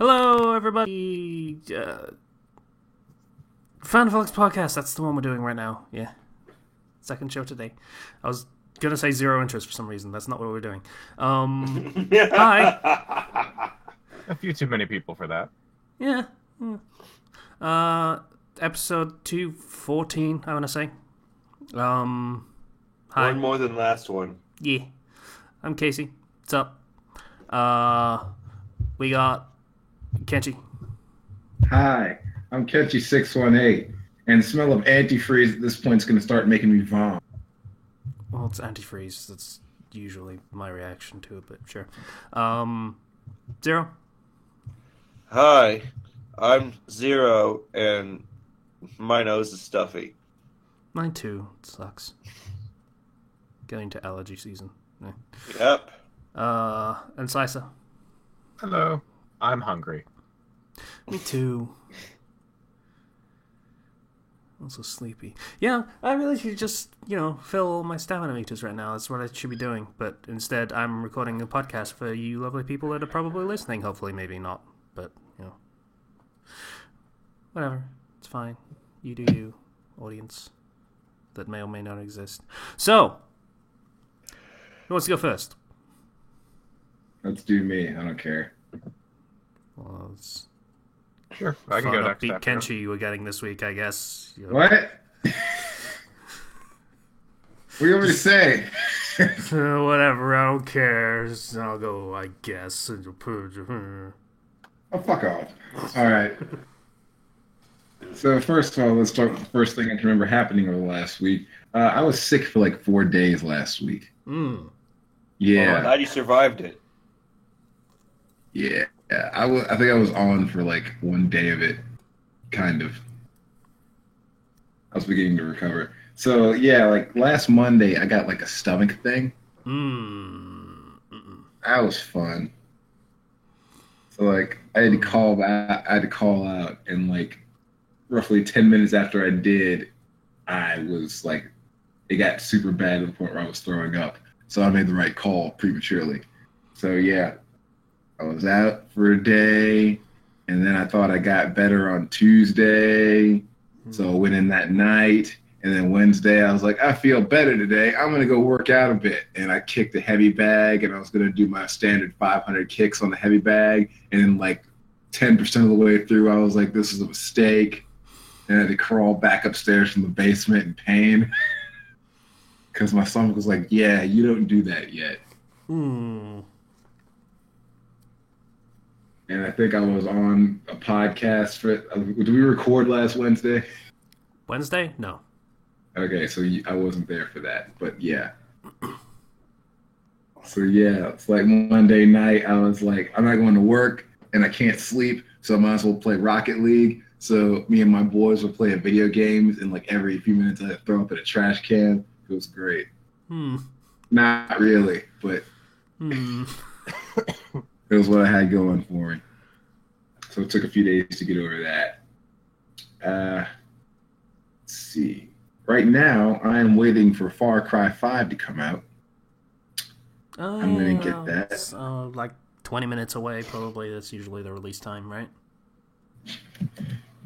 Hello, everybody. Fanflix podcast. That's the one we're doing right now. Yeah, second show today. I was gonna say zero interest for some reason. That's not what we're doing. Hi. A few too many people for that. Yeah. Episode 214. I want to say. Hi. One more than last one. Yeah. I'm Casey. What's up? We got Kenchi. Hi, I'm Kenchi618, and the smell of antifreeze at this point is going to start making me vomit. Well, it's antifreeze. That's usually my reaction to it, but sure. Zero. Hi, I'm Zero, and my nose is stuffy. Mine too. It sucks. Getting to allergy season. Yeah. Yep. And Sisa. Hello. I'm hungry. Me too. Also sleepy. Yeah, I really should just, fill my stamina meters right now. That's what I should be doing. But instead, I'm recording a podcast for you lovely people that are probably listening. Hopefully, maybe not. But, whatever. It's fine. You do you, audience. That may or may not exist. So, who wants to go first? Let's do me. I don't care. Well, it's Sure, I can go next. Beat Kenchi you were getting this week, I guess. What? What do you want me to say? Whatever, I don't care. I'll go, I guess. Oh, fuck off. All right. So first of all, let's start with the first thing I can remember happening over the last week. I was sick for like 4 days last week. Mm. Yeah. Oh, I'm glad you survived it. Yeah. I think I was on for like 1 day of it, kind of. I was beginning to recover. So yeah, like last Monday, I got like a stomach thing. That was fun. So like I had to call back. I had to call out, and like roughly 10 minutes after I did, I was like, it got super bad to the point where I was throwing up. So I made the right call prematurely. So yeah. I was out for a day, and then I thought I got better on Tuesday, so I went in that night, and then Wednesday I was like, I feel better today. I'm going to go work out a bit, and I kicked a heavy bag, and I was going to do my standard 500 kicks on the heavy bag, and then like 10% of the way through, I was like, this is a mistake, and I had to crawl back upstairs from the basement in pain, because my stomach was like, yeah, you don't do that yet. And I think I was on a podcast for. Did we record last Wednesday? Wednesday? No. Okay, so I wasn't there for that, but yeah. So yeah, it's like Monday night. I was like, I'm not going to work, and I can't sleep, so I might as well play Rocket League. So me and my boys were playing video games, and like every few minutes I'd throw up in a trash can. It was great. Not really, but. It was what I had going for me. So it took a few days to get over that. Let's see. Right now, I am waiting for Far Cry 5 to come out. I'm going to get that. It's, like 20 minutes away, probably. That's usually the release time, right?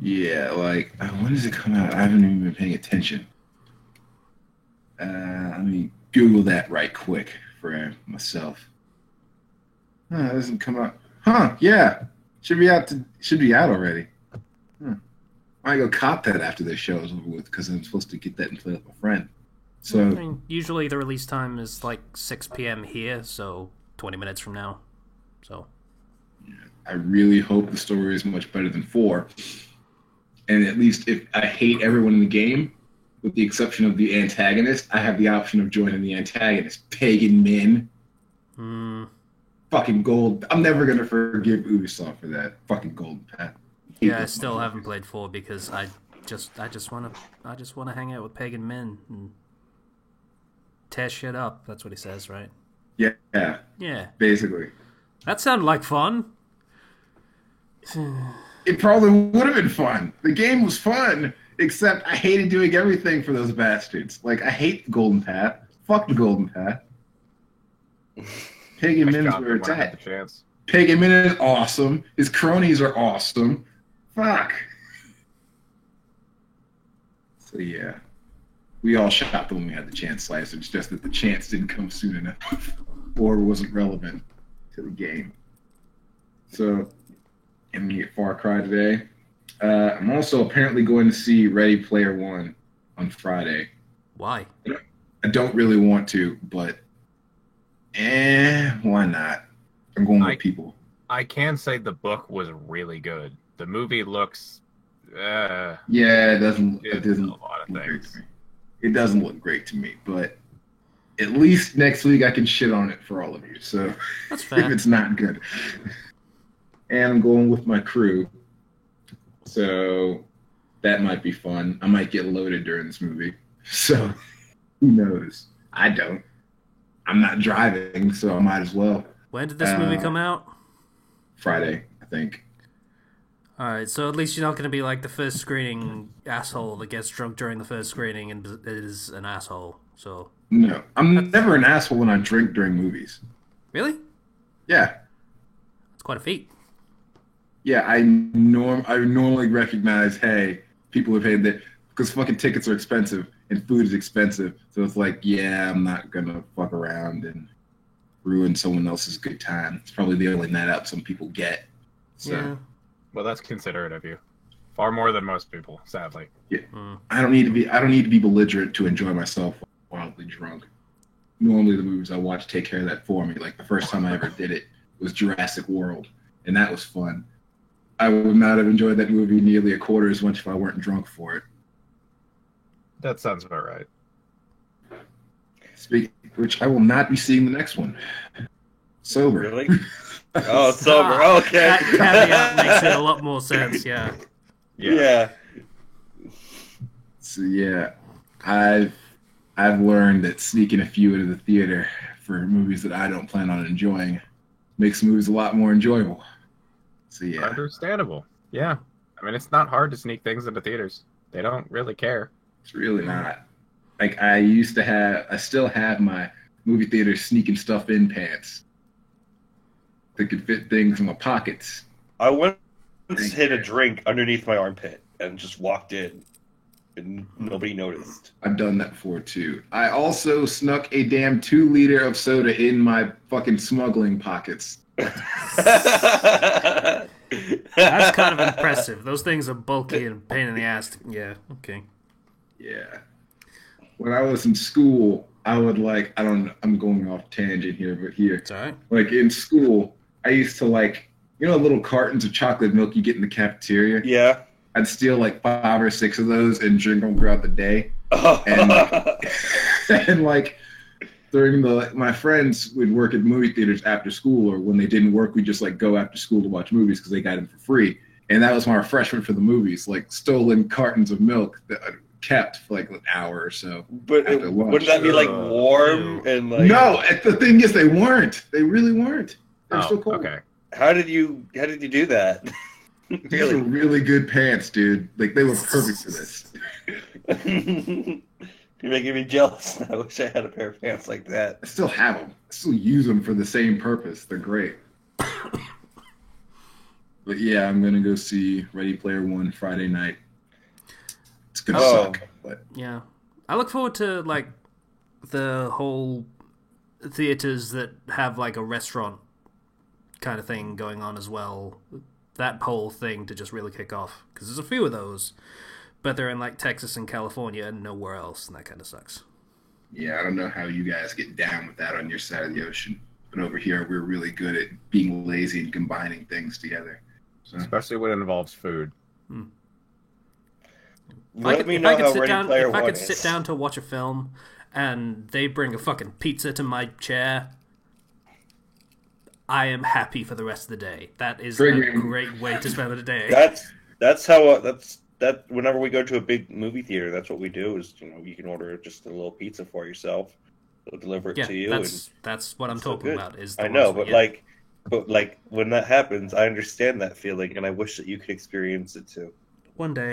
Yeah, like, when does it come out? I haven't even been paying attention. Let me Google that right quick for myself. It doesn't come out. Yeah. Should be out already. I might go cop that after this show is over with, because I'm supposed to get that and play with my friend. So I mean, usually the release time is like 6 p.m. here, so 20 minutes from now. So I really hope the story is much better than 4. And at least if I hate everyone in the game, with the exception of the antagonist, I have the option of joining the antagonist. Pagan Min. Fucking gold. I'm never gonna forgive Ubisoft for that. Fucking golden path. Yeah, I still haven't played 4 because I just wanna hang out with Pagan Min and tear shit up. That's what he says, right? Yeah. Yeah. Basically. That sounded like fun. It probably would have been fun. The game was fun, except I hated doing everything for those bastards. Like, I hate the golden path. Fuck the golden path. Pagan Min's where it's at. Pagan Min is awesome. His cronies are awesome. Fuck. So yeah, we all shot them when we had the chance slice. It's just that the chance didn't come soon enough, or wasn't relevant to the game. So, I'm gonna get Far Cry today. I'm also apparently going to see Ready Player One on Friday. Why? I don't really want to, but why not? I'm going with people. I can say the book was really good. The movie looks. Yeah, it doesn't. It doesn't a lot of look great things. to me. It doesn't look great to me, but at least next week I can shit on it for all of you. So That's if fair. it's not good, and I'm going with my crew, so that might be fun. I might get loaded during this movie, so who knows? I don't. I'm not driving, so I might as well. When did this movie come out? Friday, I think. Alright, so at least you're not going to be like the first screening asshole that gets drunk during the first screening and is an asshole. So No, I'm never an asshole when I drink during movies. really? Yeah. It's quite a feat. Yeah, I normally recognize, hey, people have paid that because fucking tickets are expensive and food is expensive. So it's like, yeah, I'm not gonna fuck around and ruin someone else's good time. It's probably the only night out some people get. So Yeah. Well, that's considerate of you. Far more than most people, sadly. I don't need to be belligerent to enjoy myself wildly drunk. Normally the movies I watch take care of that for me. Like the first time I ever did it was Jurassic World, and that was fun. I would not have enjoyed that movie nearly a quarter as much if I weren't drunk for it. That sounds about right. Speaking of which, I will not be seeing the next one. Sober. Really? Oh, it's sober. Okay. That caveat makes it a lot more sense, yeah. Yeah. So yeah, I've learned that sneaking a few into the theater for movies that I don't plan on enjoying makes movies a lot more enjoyable. So yeah, Understandable. Yeah. I mean, it's not hard to sneak things into theaters. They don't really care. it's really not. Like I still have my movie theater sneaking stuff in pants that could fit things in my pockets. I once hid a drink underneath my armpit and just walked in, and nobody noticed. I've done that before too. I also snuck a damn 2-liter of soda in my fucking smuggling pockets. That's kind of impressive. Those things are bulky and pain in the ass. Yeah, okay. Yeah. When I was in school, I would I'm going off tangent here, but here. It's alright. Like in school, I used to little cartons of chocolate milk you get in the cafeteria? Yeah. I'd steal like 5 or 6 of those and drink them throughout the day. And during my friends would work at movie theaters after school, or when they didn't work, we'd just go after school to watch movies because they got them for free. And that was my refreshment for the movies, stolen cartons of milk that I kept for an hour or so. But after lunch. wouldn't that be warm and No, the thing is, they weren't. They really weren't. They're still cold. Okay. How did you do that? These are really good pants, dude. They were perfect for this. You're making me jealous. I wish I had a pair of pants like that. I still have them. I still use them for the same purpose. They're great. But yeah, I'm gonna go see Ready Player One Friday night. It's gonna suck, but Yeah. I look forward to, the whole theaters that have, a restaurant kind of thing going on as well. That whole thing to just really kick off. Because there's a few of those, but they're in, Texas and California and nowhere else, and that kind of sucks. yeah, I don't know how you guys get down with that on your side of the ocean. But over here, we're really good at being lazy and combining things together. So, Especially when it involves food. Let me know how Ready Player If I One could is. sit down to watch a film and they bring a fucking pizza to my chair, I am happy for the rest of the day. That is a great way to spend the day. That's how that whenever we go to a big movie theater, that's what we do. Is you can order just a little pizza for yourself. They'll deliver it Yeah, to you. that's what I'm so talking good. about. Is the I know, ones we but get. when that happens, I understand that feeling, and I wish that you could experience it too. One day.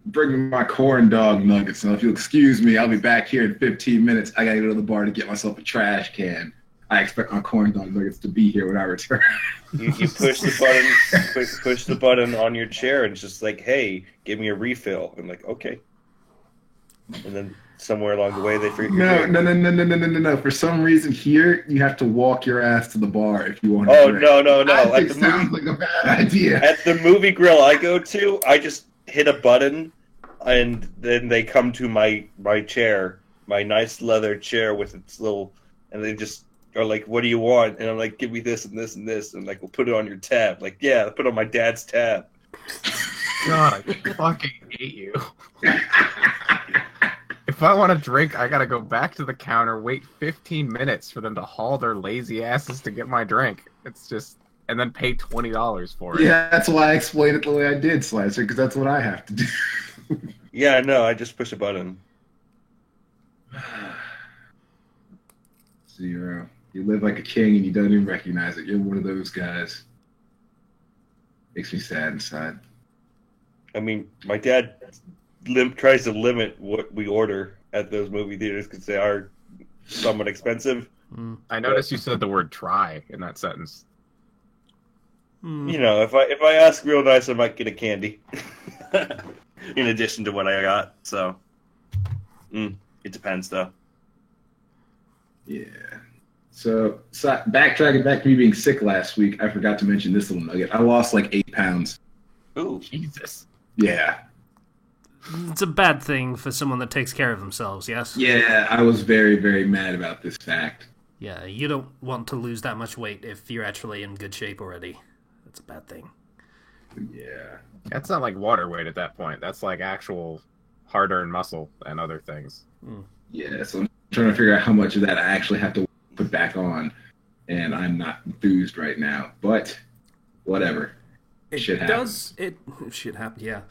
bring me my corn dog nuggets. Now, if you'll excuse me, I'll be back here in 15 minutes. I gotta go to the bar to get myself a trash can. I expect my corn dog nuggets to be here when I return. You push the button, push the button on your chair, and it's just like, hey, give me a refill. I'm like, okay. And then somewhere along the way, they figure. No. For some reason here, you have to walk your ass to the bar if you want to Oh, drink. no. I think At the sounds movie, like a bad idea. at the movie grill I go to, I just hit a button, and then they come to my chair, my nice leather chair with its little, and they just are like, "What do you want?" And I'm like, "Give me this and this and this," and like, "We'll put it on your tab." Like, yeah, put it on my dad's tab. God, I fucking hate you. If I want a drink, I gotta go back to the counter, wait 15 minutes for them to haul their lazy asses to get my drink. It's just, and then pay $20 for it. Yeah, that's why I explained it the way I did, Slicer, because that's what I have to do. Yeah, no, I just push a button. Zero. You live like a king and you don't even recognize it. You're one of those guys. Makes me sad inside. I mean, my dad tries to limit what we order at those movie theaters because they are somewhat expensive. I noticed you said the word try in that sentence. You know, if I ask real nice, I might get a candy. In addition to what I got, so it depends, though. Yeah. So backtracking back to me being sick last week, I forgot to mention this little nugget. I lost like 8 pounds. Ooh, Jesus. Yeah. It's a bad thing for someone that takes care of themselves, yes? Yeah, I was very, very mad about this fact. Yeah, you don't want to lose that much weight if you're actually in good shape already. That's a bad thing. Yeah. That's not like water weight at that point. That's like actual hard-earned muscle and other things. Yeah, so I'm trying to figure out how much of that I actually have to put back on, and I'm not enthused right now. But whatever. Shit happens. Shit happens, yeah.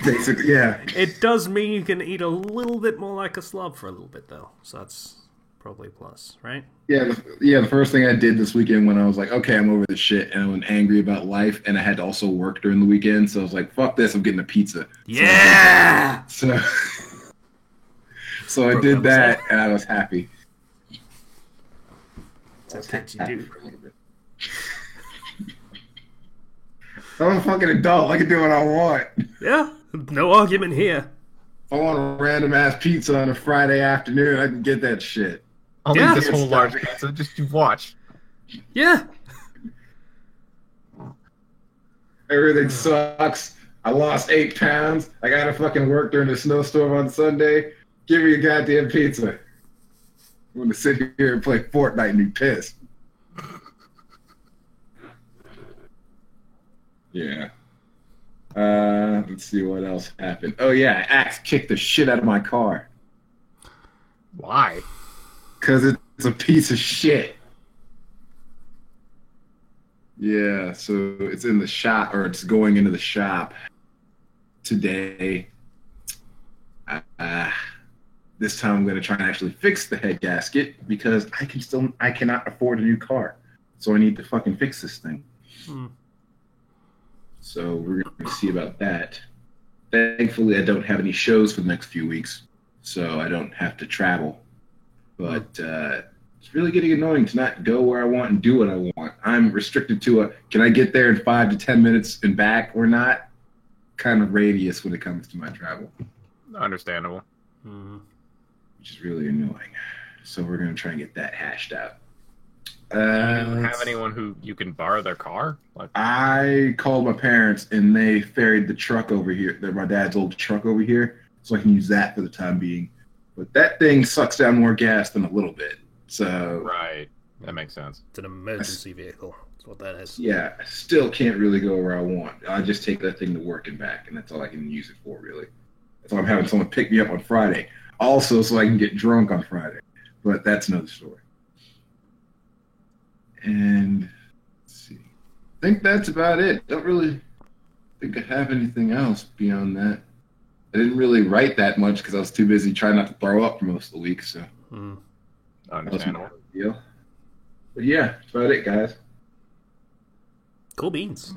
Basically, yeah. It does mean you can eat a little bit more like a slob for a little bit, though. So that's probably a plus, right? Yeah, the first thing I did this weekend when I was like, okay, I'm over this shit, and I'm angry about life, and I had to also work during the weekend, so I was like, fuck this, I'm getting a pizza. Yeah! So I did that, and I was happy. That's what you do. I'm a fucking adult. I can do what I want. Yeah, no argument here. If I want a random ass pizza on a Friday afternoon, I can get that shit. I'll Yeah. eat this whole large pizza. Just you watch. Yeah. Everything sucks. I lost 8 pounds. I gotta fucking work during the snowstorm on Sunday. Give me a goddamn pizza. I'm gonna sit here and play Fortnite and be pissed. Yeah. Let's see what else happened. Oh yeah, Axe kicked the shit out of my car. Why? Because it's a piece of shit. Yeah, so it's in the shop, or it's going into the shop today. This time I'm going to try and actually fix the head gasket because I cannot afford a new car. So I need to fucking fix this thing. So we're going to see about that. Thankfully, I don't have any shows for the next few weeks, so I don't have to travel. But it's really getting annoying to not go where I want and do what I want. I'm restricted to can I get there in 5 to 10 minutes and back or not kind of radius when it comes to my travel. Understandable. Which is really annoying. So we're going to try and get that hashed out. Do you have anyone who you can borrow their car? Like, I called my parents and they ferried the truck over here, my dad's old truck over here, so I can use that for the time being. But that thing sucks down more gas than a little bit. So right. That makes sense. It's an emergency vehicle. That's what that is. yeah, I still can't really go where I want. I just take that thing to work and back, and that's all I can use it for, really. That's why I'm having someone pick me up on Friday. Also, so I can get drunk on Friday. But that's another story. And let's see. I think that's about it. Don't really think I have anything else beyond that. I didn't really write that much because I was too busy trying not to throw up for most of the week. So that was Understandable. my deal. But yeah, that's about it, guys. Cool beans.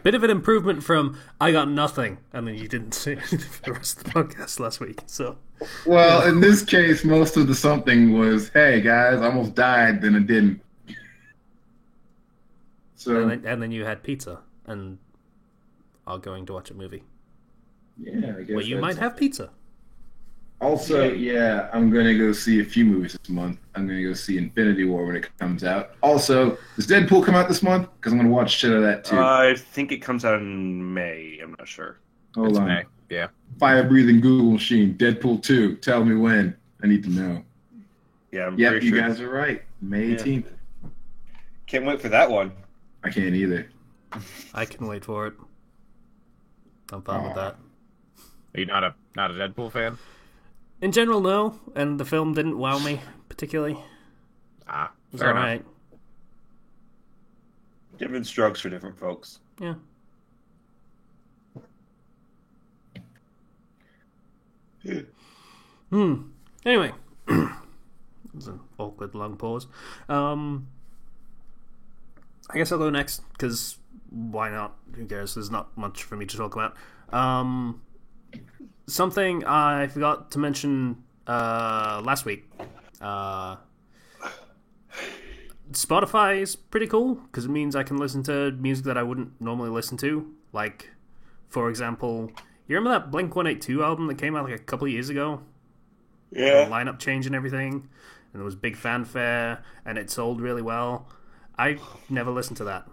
Bit of an improvement from I got nothing, and then you didn't say anything for the rest of the podcast last week. So, Well, in this case, most of the something was, "Hey guys, I almost died, then it didn't." So and then you had pizza and are going to watch a movie. yeah, I guess. Well, you might have pizza. Also, yeah, I'm gonna go see a few movies this month. I'm gonna go see Infinity War when it comes out. Also, does Deadpool come out this month? Because I'm gonna watch shit of that too. I think it comes out in May. I'm not sure. Hold It's on. May. Yeah. Fire breathing Google machine. Deadpool 2. Tell me when. I need to know. Yeah, I'm Yep, pretty you sure. guys are right. May 18th. Can't wait for that one. I can't either. I can wait for it. I'm fine with that. Are you not a Deadpool fan? In general, no, and the film didn't wow me particularly. Ah, It was fair enough. alright. Different strokes for different folks. Yeah. Anyway, it was an awkward long pause. I guess I'll go next because why not? Who cares? There's not much for me to talk about. Something I forgot to mention last week. Spotify is pretty cool because it means I can listen to music that I wouldn't normally listen to. Like, for example, you remember that Blink-182 album that came out like a couple of years ago? Yeah. The lineup change and everything, and there was big fanfare, and it sold really well. I never listened to that,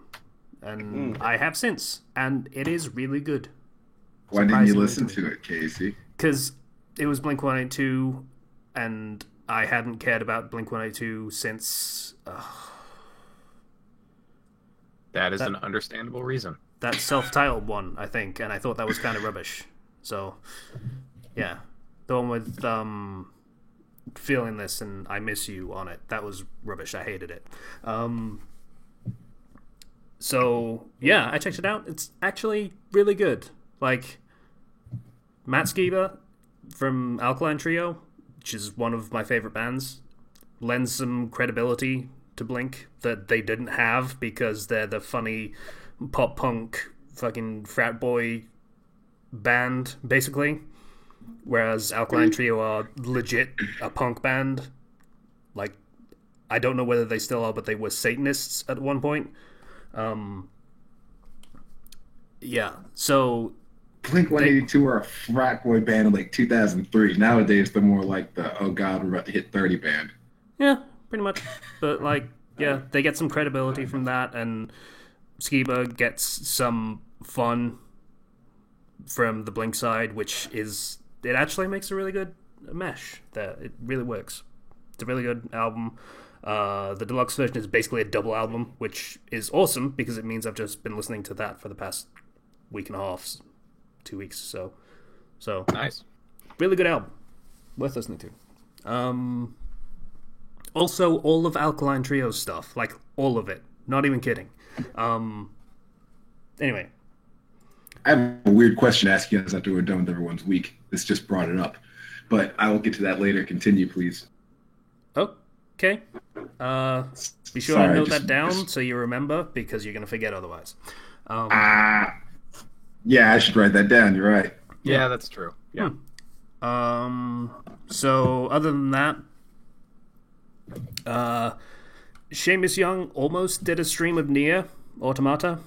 and I have since, and it is really good. Why didn't you Surprisingly listen good. to it, Casey? Because it was Blink-182, and I hadn't cared about Blink-182 since That is an understandable reason. that self-titled one, I think, and I thought that was kind of rubbish. So, yeah. The one with Feeling This and I Miss You on it, that was rubbish. I hated it. So, yeah, I checked it out. It's actually really good. Like, Matt Skiba from Alkaline Trio, which is one of my favorite bands, lends some credibility to Blink that they didn't have because they're the funny pop-punk fucking frat boy band, basically. Whereas Alkaline Trio are legit a punk band. Like, I don't know whether they still are, but they were Satanists at one point. Yeah, so Blink-182 are a frat boy band in like 2003. Nowadays, they're more like the, oh god, we're about to hit 30 band. yeah, pretty much. But, like, yeah, they get some credibility from that, and Skiba gets some fun from the Blink side, which is... It actually makes a really good mesh there. It really works. It's a really good album. The deluxe version is basically a double album, which is awesome because it means I've just been listening to that for the past week and a half, 2 weeks. So Nice. really good album, worth listening to. Also, all of Alkaline Trio's stuff, like all of it, not even kidding. Anyway, I have a weird question to ask you guys after we're done with everyone's week. This just brought it up. But I will get to that later. Continue, please. okay. Be sure Sorry, to note just- that down just- so you remember because you're going to forget otherwise. Yeah, I should write that down. You're right. Yeah, that's true. Yeah. So other than that, Seamus Young almost did a stream of Nier Automata,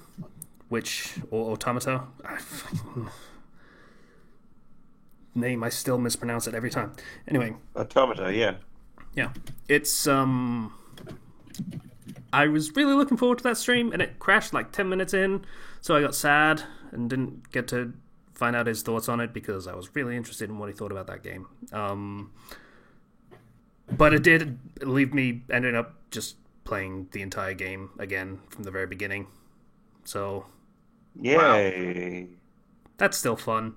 or Automata. Name, I still mispronounce it every time. Anyway, Automata, yeah. yeah, it's I was really looking forward to that stream, and it crashed like 10 minutes in, so I got sad and didn't get to find out his thoughts on it because I was really interested in what he thought about that game. But it did leave me ending up just playing the entire game again from the very beginning. So Yay. that's still fun,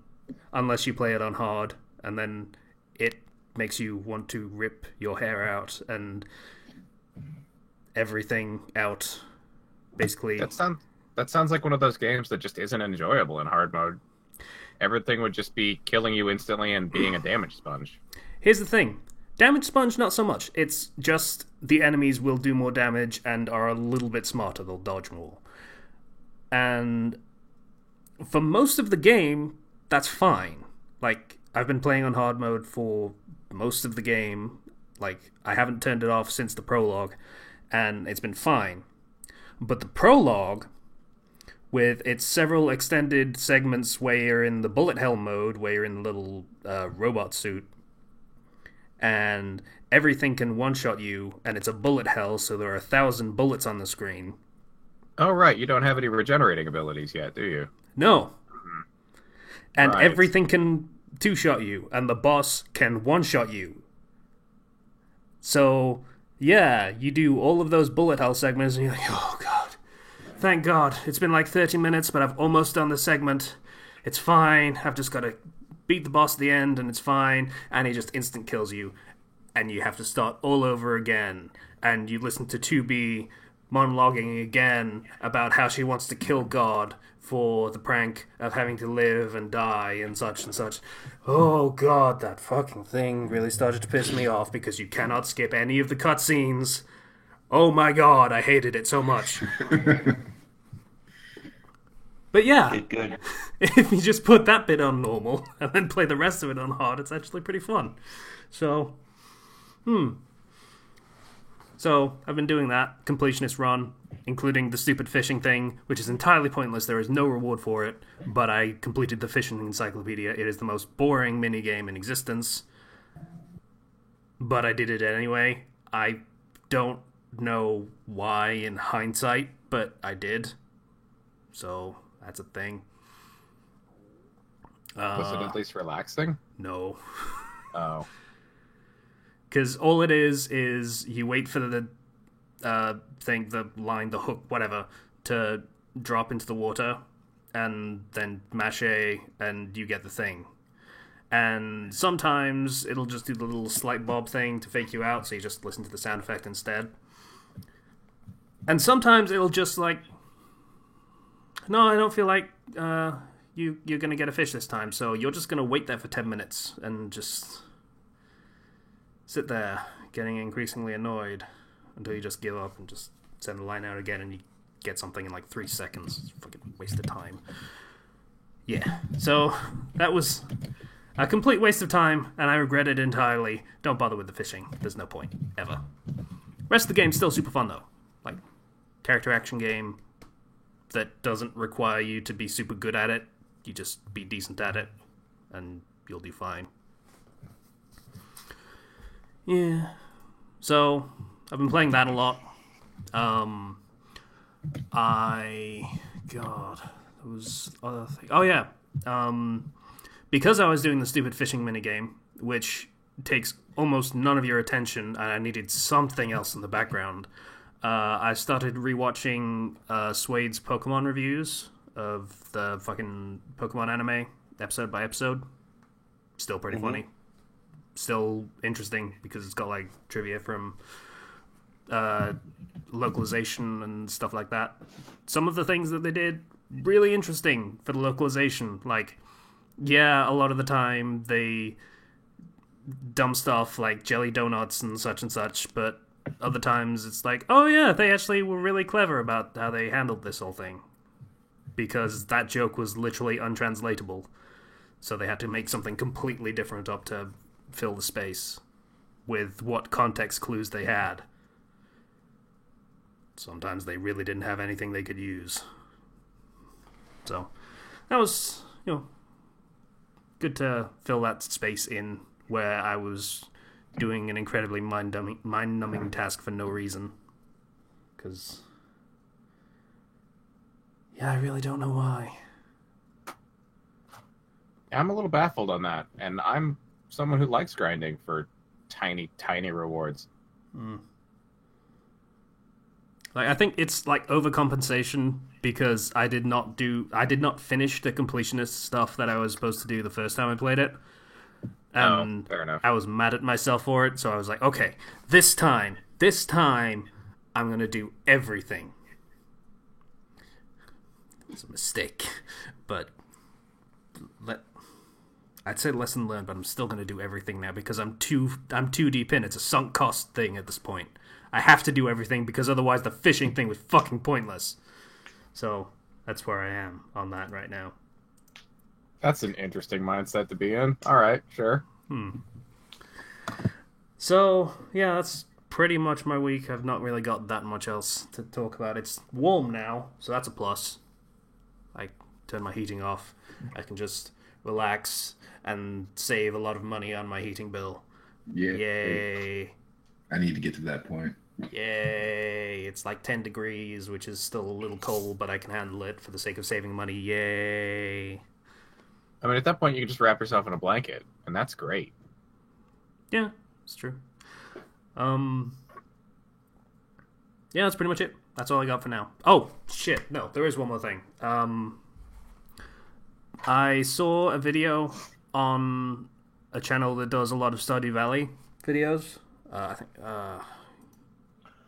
unless you play it on hard, and then it makes you want to rip your hair out and everything out, basically. That sounds like one of those games that just isn't enjoyable in hard mode. Everything would just be killing you instantly and being a damage sponge. Here's the thing. Damage sponge, not so much. It's just the enemies will do more damage and are a little bit smarter. They'll dodge more. And for most of the game, that's fine. Like, I've been playing on hard mode for most of the game. Like, I haven't turned it off since the prologue, and it's been fine. But the prologue, with its several extended segments where you're in the bullet hell mode, where you're in the little robot suit, and everything can one-shot you, and it's a bullet hell, so there are 1,000 bullets on the screen. Oh, right. You don't have any regenerating abilities yet, do you? No. And Right. everything can two-shot you, and the boss can one-shot you. So, yeah, you do all of those bullet hell segments, and you're like, oh, God. Thank God. It's been like 30 minutes, but I've almost done the segment. It's fine. I've just got to beat the boss at the end, and it's fine. And he just instant kills you. And you have to start all over again. And you listen to 2B monologuing again about how she wants to kill God for the prank of having to live and die and such and such. Oh God, that fucking thing really started to piss me off because you cannot skip any of the cutscenes. Oh my God, I hated it so much. But yeah, Good. if you just put that bit on normal and then play the rest of it on hard, it's actually pretty fun. So, So, I've been doing that, completionist run, including the stupid fishing thing, which is entirely pointless. There is no reward for it, but I completed the fishing encyclopedia. It is the most boring minigame in existence, but I did it anyway. I don't know why in hindsight, but I did. So, that's a thing. Was it at least relaxing? No. Oh. Because all it is you wait for the thing, the line, the hook, whatever, to drop into the water, and then mash A, and you get the thing. And sometimes it'll just do the little slight bob thing to fake you out, so you just listen to the sound effect instead. And sometimes it'll just like, no, I don't feel like you're going to get a fish this time, so you're just going to wait there for 10 minutes and just sit there, getting increasingly annoyed until you just give up and just send the line out again and you get something in like 3 seconds. It's a fucking waste of time. Yeah, so that was a complete waste of time, and I regret it entirely. Don't bother with the fishing. There's no point, ever. Rest of the game's still super fun, though. Like, character action game that doesn't require you to be super good at it. You just be decent at it, and you'll do fine. Yeah. So, I've been playing that a lot. God, there was other thing. Oh, yeah. Because I was doing the stupid fishing minigame, which takes almost none of your attention, and I needed something else in the background, I started rewatching Suede's Pokemon reviews of the fucking Pokemon anime, episode by episode. Still pretty funny. Still interesting because it's got like trivia from localization and stuff like that. Some of the things that they did, really interesting for the localization. Like, yeah, a lot of the time they dumb stuff like jelly donuts and such, but other times it's like, oh yeah, they actually were really clever about how they handled this whole thing. Because that joke was literally untranslatable. So they had to make something completely different up to fill the space with what context clues they had. Sometimes they really didn't have anything they could use. So that was, good to fill that space in where I was doing an incredibly mind-numbing task for no reason. Because, yeah, I really don't know why. I'm a little baffled on that, and I'm someone who likes grinding for tiny rewards. Like, I think it's like overcompensation because I did not finish the completionist stuff that I was supposed to do the first time I played it. And fair enough. I was mad at myself for it, so I was like, okay, this time, I'm gonna do everything. It was a mistake, but I'd say lesson learned, but I'm still gonna do everything now because I'm too deep in. It's a sunk cost thing at this point. I have to do everything because otherwise the fishing thing was fucking pointless. So that's where I am on that right now. That's an interesting mindset to be in. All right, sure. So, yeah, that's pretty much my week. I've not really got that much else to talk about. It's warm now, so that's a plus. I turn my heating off. I can just relax and save a lot of money on my heating bill. Yeah. Yay. I need to get to that point. Yay. It's like 10 degrees, which is still a little cold, but I can handle it for the sake of saving money. Yay. I mean, at that point, you can just wrap yourself in a blanket, and that's great. Yeah, it's true. Yeah, that's pretty much it. That's all I got for now. Oh, shit. No, there is one more thing. I saw a video on a channel that does a lot of Stardew Valley videos. I think,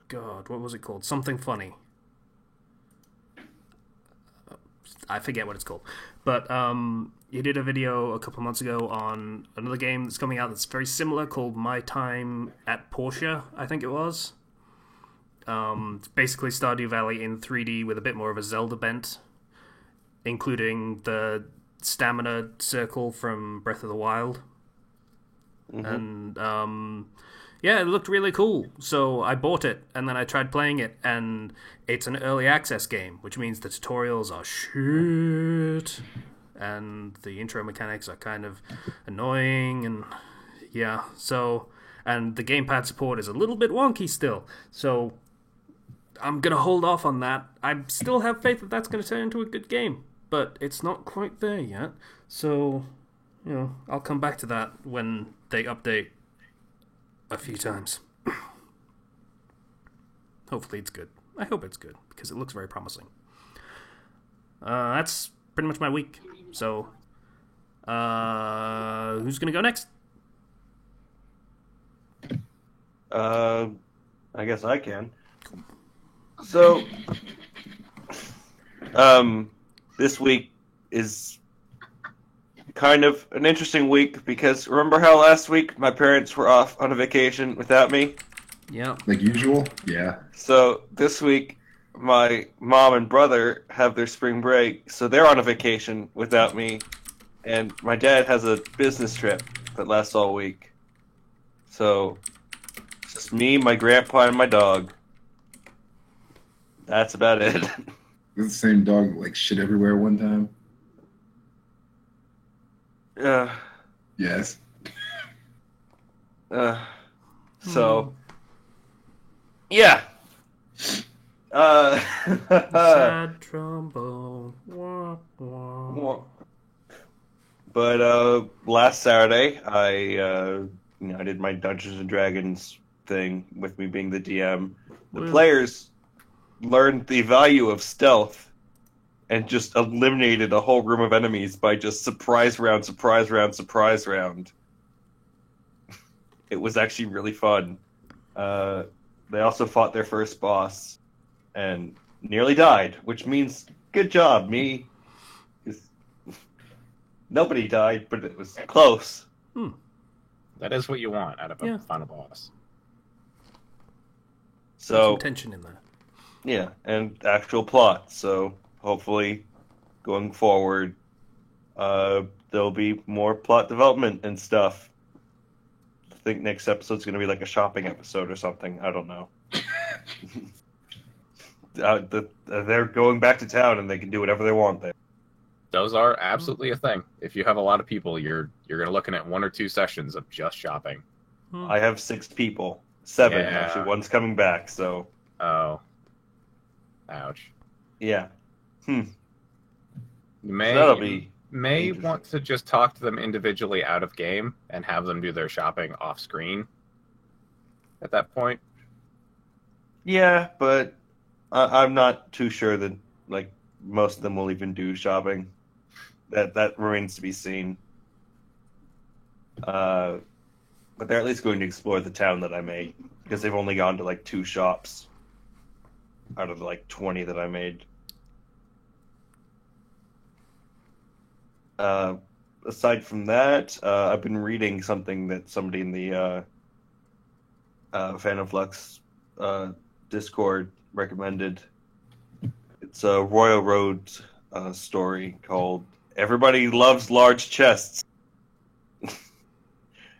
God, what was it called? Something Funny. I forget what it's called. But he did a video a couple of months ago on another game that's coming out that's very similar called My Time at Portia, I think it was. It's basically Stardew Valley in 3D with a bit more of a Zelda bent, including the stamina circle from Breath of the Wild. And yeah, it looked really cool. So I bought it, and then I tried playing it, and it's an early access game, which means the tutorials are shit, and the intro mechanics are kind of annoying, and yeah, so, and the gamepad support is a little bit wonky still, so I'm gonna hold off on that. I still have faith that that's gonna turn into a good game, but it's not quite there yet, so, you know, I'll come back to that when they update a few times. Hopefully it's good. I hope it's good, because it looks very promising. That's pretty much my week. So, who's gonna go next? I guess I can. So, this week is kind of an interesting week because remember how last week my parents were off on a vacation without me? Yeah. Like usual? Yeah. So this week my mom and brother have their spring break, so they're on a vacation without me, and my dad has a business trip that lasts all week. So it's just me, my grandpa, and my dog. That's about it. Is the same dog like shit everywhere one time? Yes. So, yeah. Sad trombone. Wah, wah. But last Saturday, I did my Dungeons and Dragons thing with me being the DM. The players learned the value of stealth and just eliminated a whole room of enemies by just surprise round, surprise round, surprise round. It was actually really fun. They also fought their first boss and nearly died, which means good job, me. Nobody died, but it was close. That is what you want out of a final boss. So some tension in there. Yeah, and actual plot. So hopefully, going forward, there'll be more plot development and stuff. I think next episode's going to be like a shopping episode or something. I don't know. They're going back to town and they can do whatever they want there. Those are absolutely a thing. If you have a lot of people, you're going to looking at 1 or 2 sessions of just shopping. I have 6 people. 7, Yeah. actually. One's coming back, so... Oh. Ouch. Yeah. You That'll be may interesting. want to just talk to them individually out of game and have them do their shopping off screen at that point. Yeah, but I'm not too sure that, like, most of them will even do shopping. That remains to be seen. But they're at least going to explore the town that I made, because they've only gone to, like, 2 shops out of the, like, 20 that I made. Aside from that, I've been reading something that somebody in the Phantom Flux Discord recommended. It's a Royal Road story called everybody loves large chests,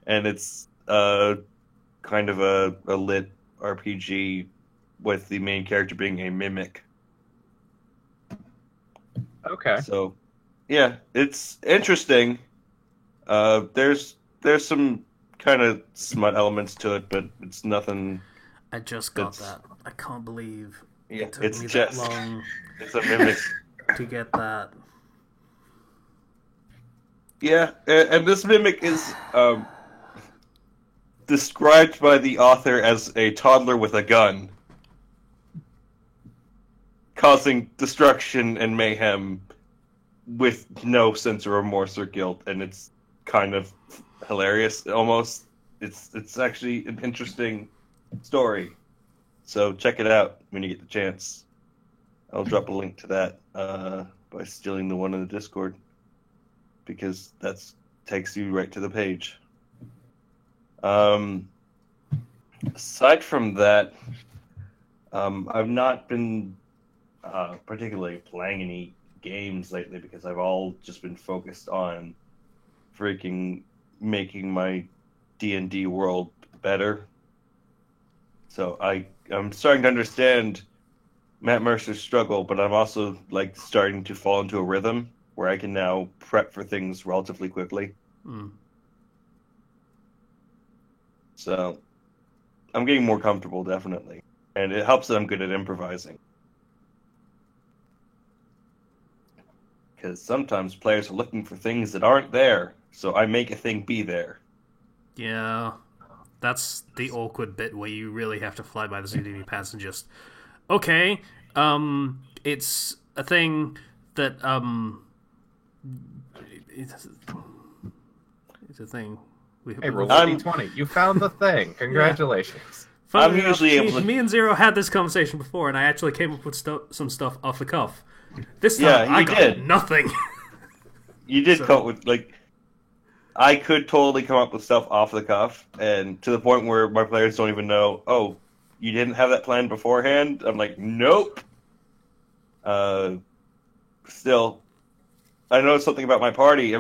and it's kind of a lit RPG with the main character being a mimic. Okay. So, yeah, it's interesting. There's some kind of smut elements to it, but it's nothing. I just got It's- that. I can't believe Yeah, it took it's me just that long it's a mimic. to get that. Yeah, and this mimic is described by the author as a toddler with a gun, causing destruction and mayhem with no sense of remorse or guilt, and it's kind of hilarious. Almost, it's actually an interesting story. So check it out when you get the chance. I'll drop a link to that by stealing the one in the Discord, because that's takes you right to the page. Aside from that, I've not been particularly playing any games lately because I've all just been focused on freaking making my D&D world better. So I'm starting to understand Matt Mercer's struggle, but I'm also like starting to fall into a rhythm where I can now prep for things relatively quickly. Hmm. So I'm getting more comfortable, definitely. And it helps that I'm good at improvising. Because sometimes players are looking for things that aren't there, so I make a thing be there. Yeah, that's the awkward bit where you really have to fly by the seat of your pants and just, okay, it's a thing that it's a thing. Hey, roll I'm- D20. You found the thing. Congratulations. Funnily I'm usually enough, able to- me and Zero had this conversation before, and I actually came up with some stuff off the cuff. This Yeah, time, I you got did. nothing. You did So- come up with, like, I could totally come up with stuff off the cuff, and to the point where my players don't even know, oh, you didn't have that plan beforehand? I'm like, nope. Still, I know something about my party.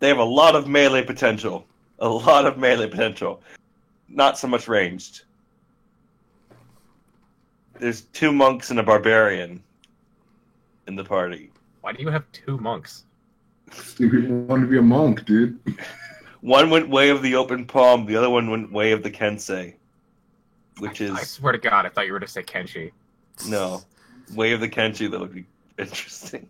They have a lot of melee potential. A lot of melee potential. Not so much ranged. There's 2 monks and a barbarian in the party. Why do you have 2 monks? Stupid want to be a monk, dude. One went way of the open palm, the other one went way of the kensei. Which I is, swear to God, I thought you were to say Kenshi. no, way of the kenshi, that would be interesting.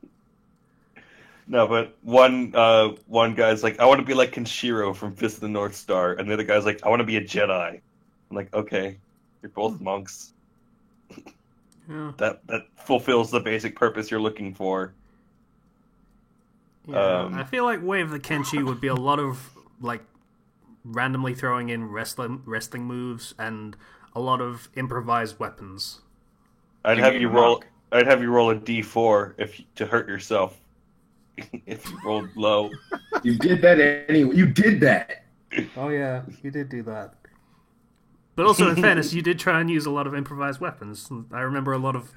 No, but one guy's like, I want to be like Kenshiro from Fist of the North Star, and the other guy's like, I want to be a Jedi. I'm like, okay, you're both monks. Yeah. That fulfills the basic purpose you're looking for. Yeah, Um, I feel like Way of the Kenshi would be a lot of like randomly throwing in wrestling moves and a lot of improvised weapons. I'd You have mean you a roll. monk. I'd have you roll a d4 to hurt yourself if you rolled low. You did that anyway. You did that. Oh yeah, you did do that. But also, in fairness, you did try and use a lot of improvised weapons. I remember a lot of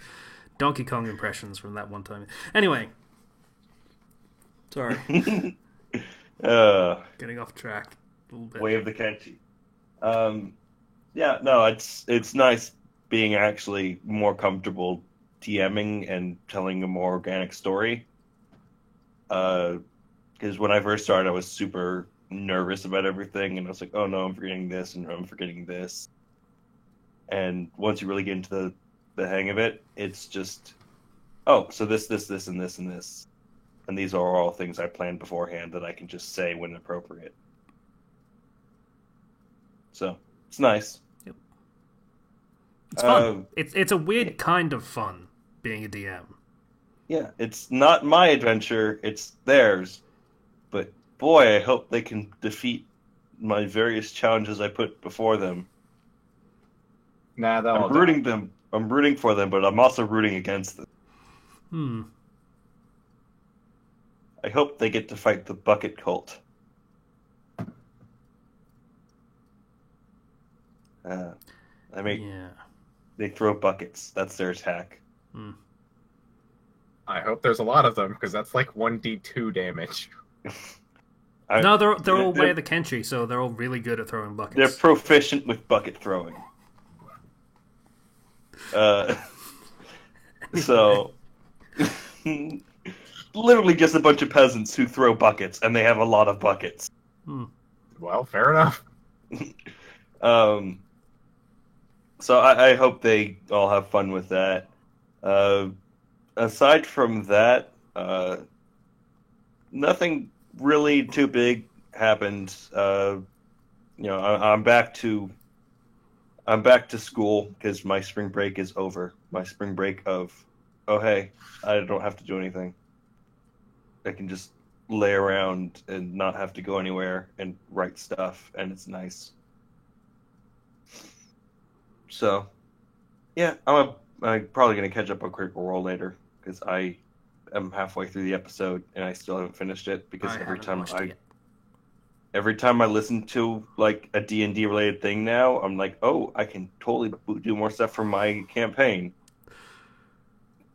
Donkey Kong impressions from that one time. Anyway, sorry, getting off track a little bit. Way of the Kenshi. Yeah, no, it's nice being actually more comfortable DMing and telling a more organic story. Because when I first started, I was super nervous about everything, and I was like, oh no, I'm forgetting this, and I'm forgetting this. And once you really get into the hang of it, it's just, oh, so this, and this, and this. And these are all things I planned beforehand that I can just say when appropriate. So, it's nice. It's fun. It's a weird kind of fun being a DM. Yeah, it's not my adventure, it's theirs. But boy, I hope they can defeat my various challenges I put before them. Nah, they'll all I'm rooting for them, but I'm also rooting against them. I hope they get to fight the bucket cult. Yeah. They throw buckets. That's their attack. I hope there's a lot of them, because that's like 1d2 damage. No, they're all way of the Kenshi, so they're all really good at throwing buckets. They're proficient with bucket throwing. So, literally just a bunch of peasants who throw buckets, and they have a lot of buckets. Well, fair enough. So I hope they all have fun with that. Aside from that, nothing really too big happened. I'm back to school because my spring break is over. My spring break of, oh hey, I don't have to do anything. I can just lay around and not have to go anywhere and write stuff, and it's nice. So, yeah, I'm probably going to catch up on Critical Role later, because I am halfway through the episode, and I still haven't finished it, because every time I listen to, like, a D&D related thing now, I'm like, oh, I can totally do more stuff for my campaign.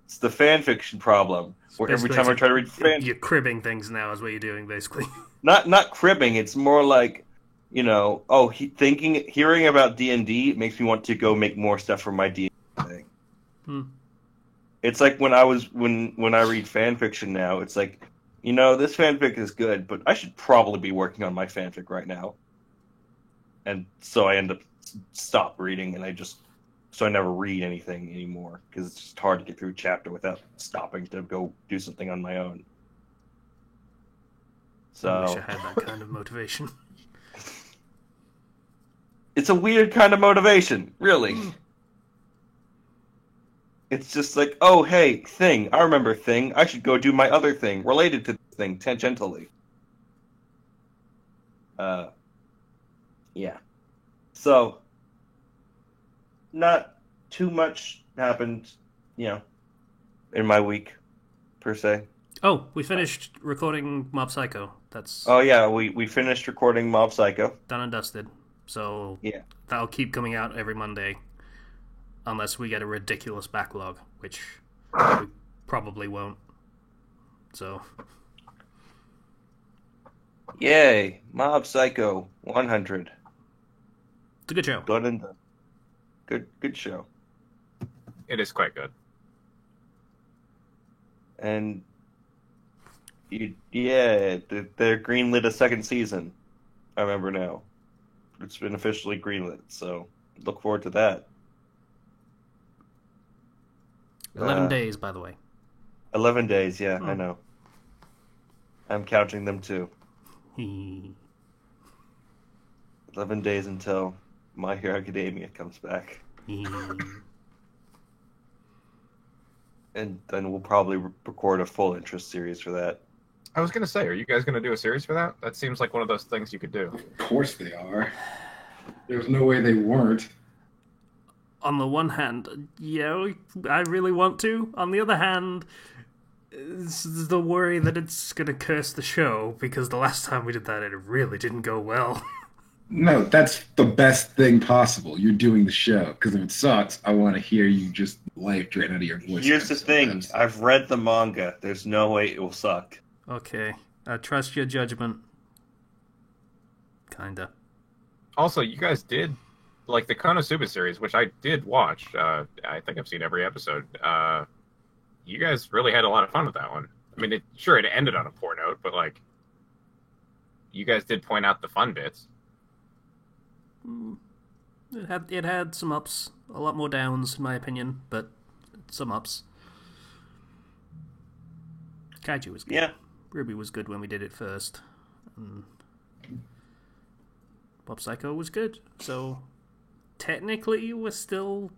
It's the fan fiction problem, where every time I try to read you're cribbing things now is what you're doing, basically. Not cribbing, it's more like, hearing about D&D makes me want to go make more stuff for my D&D thing. It's like when I read fan fiction now, it's like, this fanfic is good, but I should probably be working on my fanfic right now. And so I end up stop reading, and I never read anything anymore, because it's just hard to get through a chapter without stopping to go do something on my own. So I wish I had that kind of motivation. It's a weird kind of motivation, really. It's just like, oh, hey, thing. I remember thing. I should go do my other thing related to this thing tangentially. Yeah. So, not too much happened, in my week, per se. Oh, we finished recording Mob Psycho. Oh, yeah, we finished recording Mob Psycho. Done and dusted. So, yeah, that'll keep coming out every Monday. Unless we get a ridiculous backlog, which we probably won't. So. Yay! Mob Psycho 100. It's a good show. Good show. It is quite good. And they're greenlit a second season. I remember now. It's been officially greenlit, so look forward to that. 11 days, by the way. 11 days, yeah, I know. I'm counting them too. 11 days until My Hero Academia comes back. And then we'll probably record a full interest series for that. I was going to say, are you guys going to do a series for that? That seems like one of those things you could do. Of course they are. There's no way they weren't. On the one hand, yeah, I really want to. On the other hand, it's the worry that it's going to curse the show, because the last time we did that, it really didn't go well. No, that's the best thing possible. You're doing the show, because if it sucks, I want to hear you just life drain out of your voice. Here's the thing. I've read the manga. There's no way it will suck. Okay. I trust your judgment. Kinda. Also, you guys did, like, the Konosuba series, which I did watch. I think I've seen every episode. You guys really had a lot of fun with that one. I mean, it ended on a poor note, but, like, you guys did point out the fun bits. It had some ups, a lot more downs, in my opinion, but some ups. Kaiju was good. Yeah. Ruby was good when we did it first. Mob Psycho was good. So technically, we're still,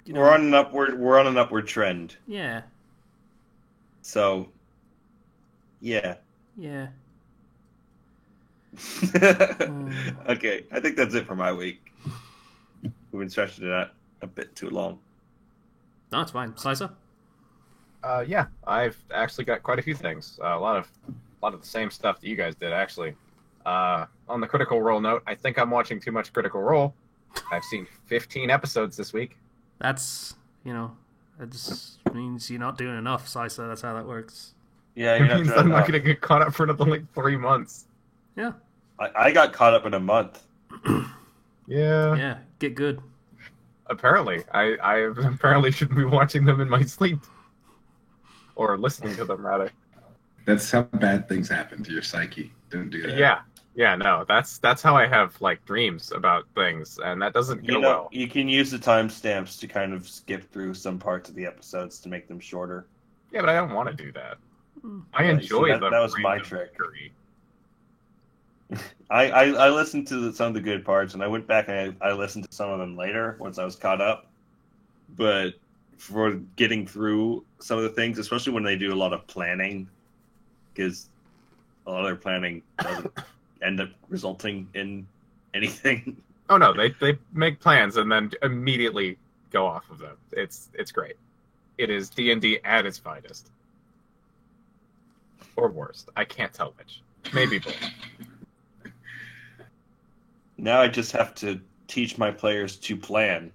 we're on an upward trend. Yeah. So, yeah. Yeah. Okay, I think that's it for my week. We've been stretching it out a bit too long. No, it's fine. Slicer? Yeah, I've actually got quite a few things. A lot of the same stuff that you guys did, actually. On the Critical Role note, I think I'm watching too much Critical Role. I've seen 15 episodes this week. That's, I just means you're not doing enough, Sisa. That's how that works. Yeah, It you're not means doing I'm not enough. going to get caught up for another like 3 months. Yeah. I got caught up in a month. Yeah. Yeah. Get good. Apparently, I apparently shouldn't be watching them in my sleep, or listening to them rather. That's how bad things happen to your psyche. Don't do that. Yeah, no, that's how I have like dreams about things, and that doesn't go You know, well. you can use the timestamps to kind of skip through some parts of the episodes to make them shorter. Yeah, but I don't want to do that. I Yeah, enjoy see, the that was my random trick. mystery. I listened to some of the good parts, and I went back and I listened to some of them later once I was caught up. But for getting through some of the things, especially when they do a lot of planning, because a lot of their planning doesn't end up resulting in anything. Oh no, they make plans and then immediately go off of them. It's great. It is D&D at its finest, or worst. I can't tell which. Maybe both. Now I just have to teach my players to plan.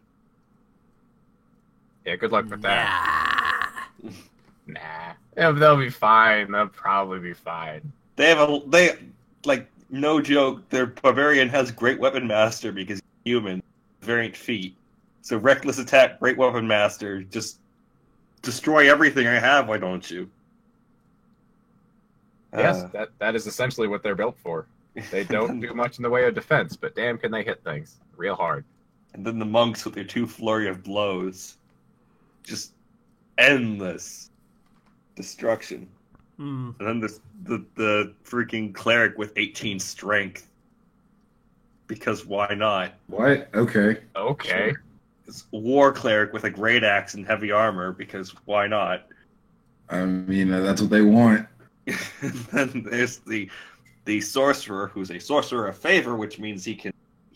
Yeah, good luck with that. Nah. Yeah, they'll be fine. They'll probably be fine. They like no joke. Their barbarian has great weapon master because he's human, variant feat. So reckless attack, great weapon master. Just destroy everything I have. Why don't you? Yes, that is essentially what they're built for. They don't do much in the way of defense, but damn, can they hit things real hard. And then the monks with their 2 flurry of blows, just endless destruction. Mm. And then the freaking cleric with 18 strength. Because why not? What? Okay. Okay. It's war cleric with a great axe and heavy armor. Because why not? I mean, that's what they want. And then there's the sorcerer, who's a sorcerer of favor, which means he can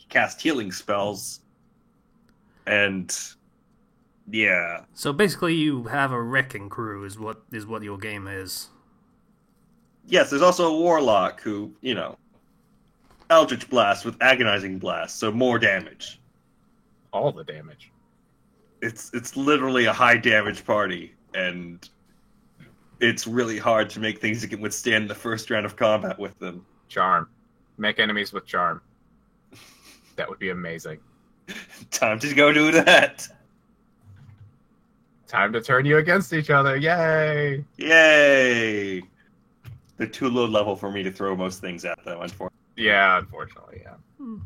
cast healing spells. And yeah, So basically, you have a wrecking crew, is what your game is. yes, there's also a warlock who, Eldritch Blast with Agonizing Blast, so more damage. All the damage. It's literally a high damage party, and it's really hard to make things that can withstand the first round of combat with them. Charm. Make enemies with charm. That would be amazing. Time to go do that. Time to turn you against each other. Yay! Yay! They're too low level for me to throw most things at them, unfortunately. Yeah, unfortunately, yeah. Hmm.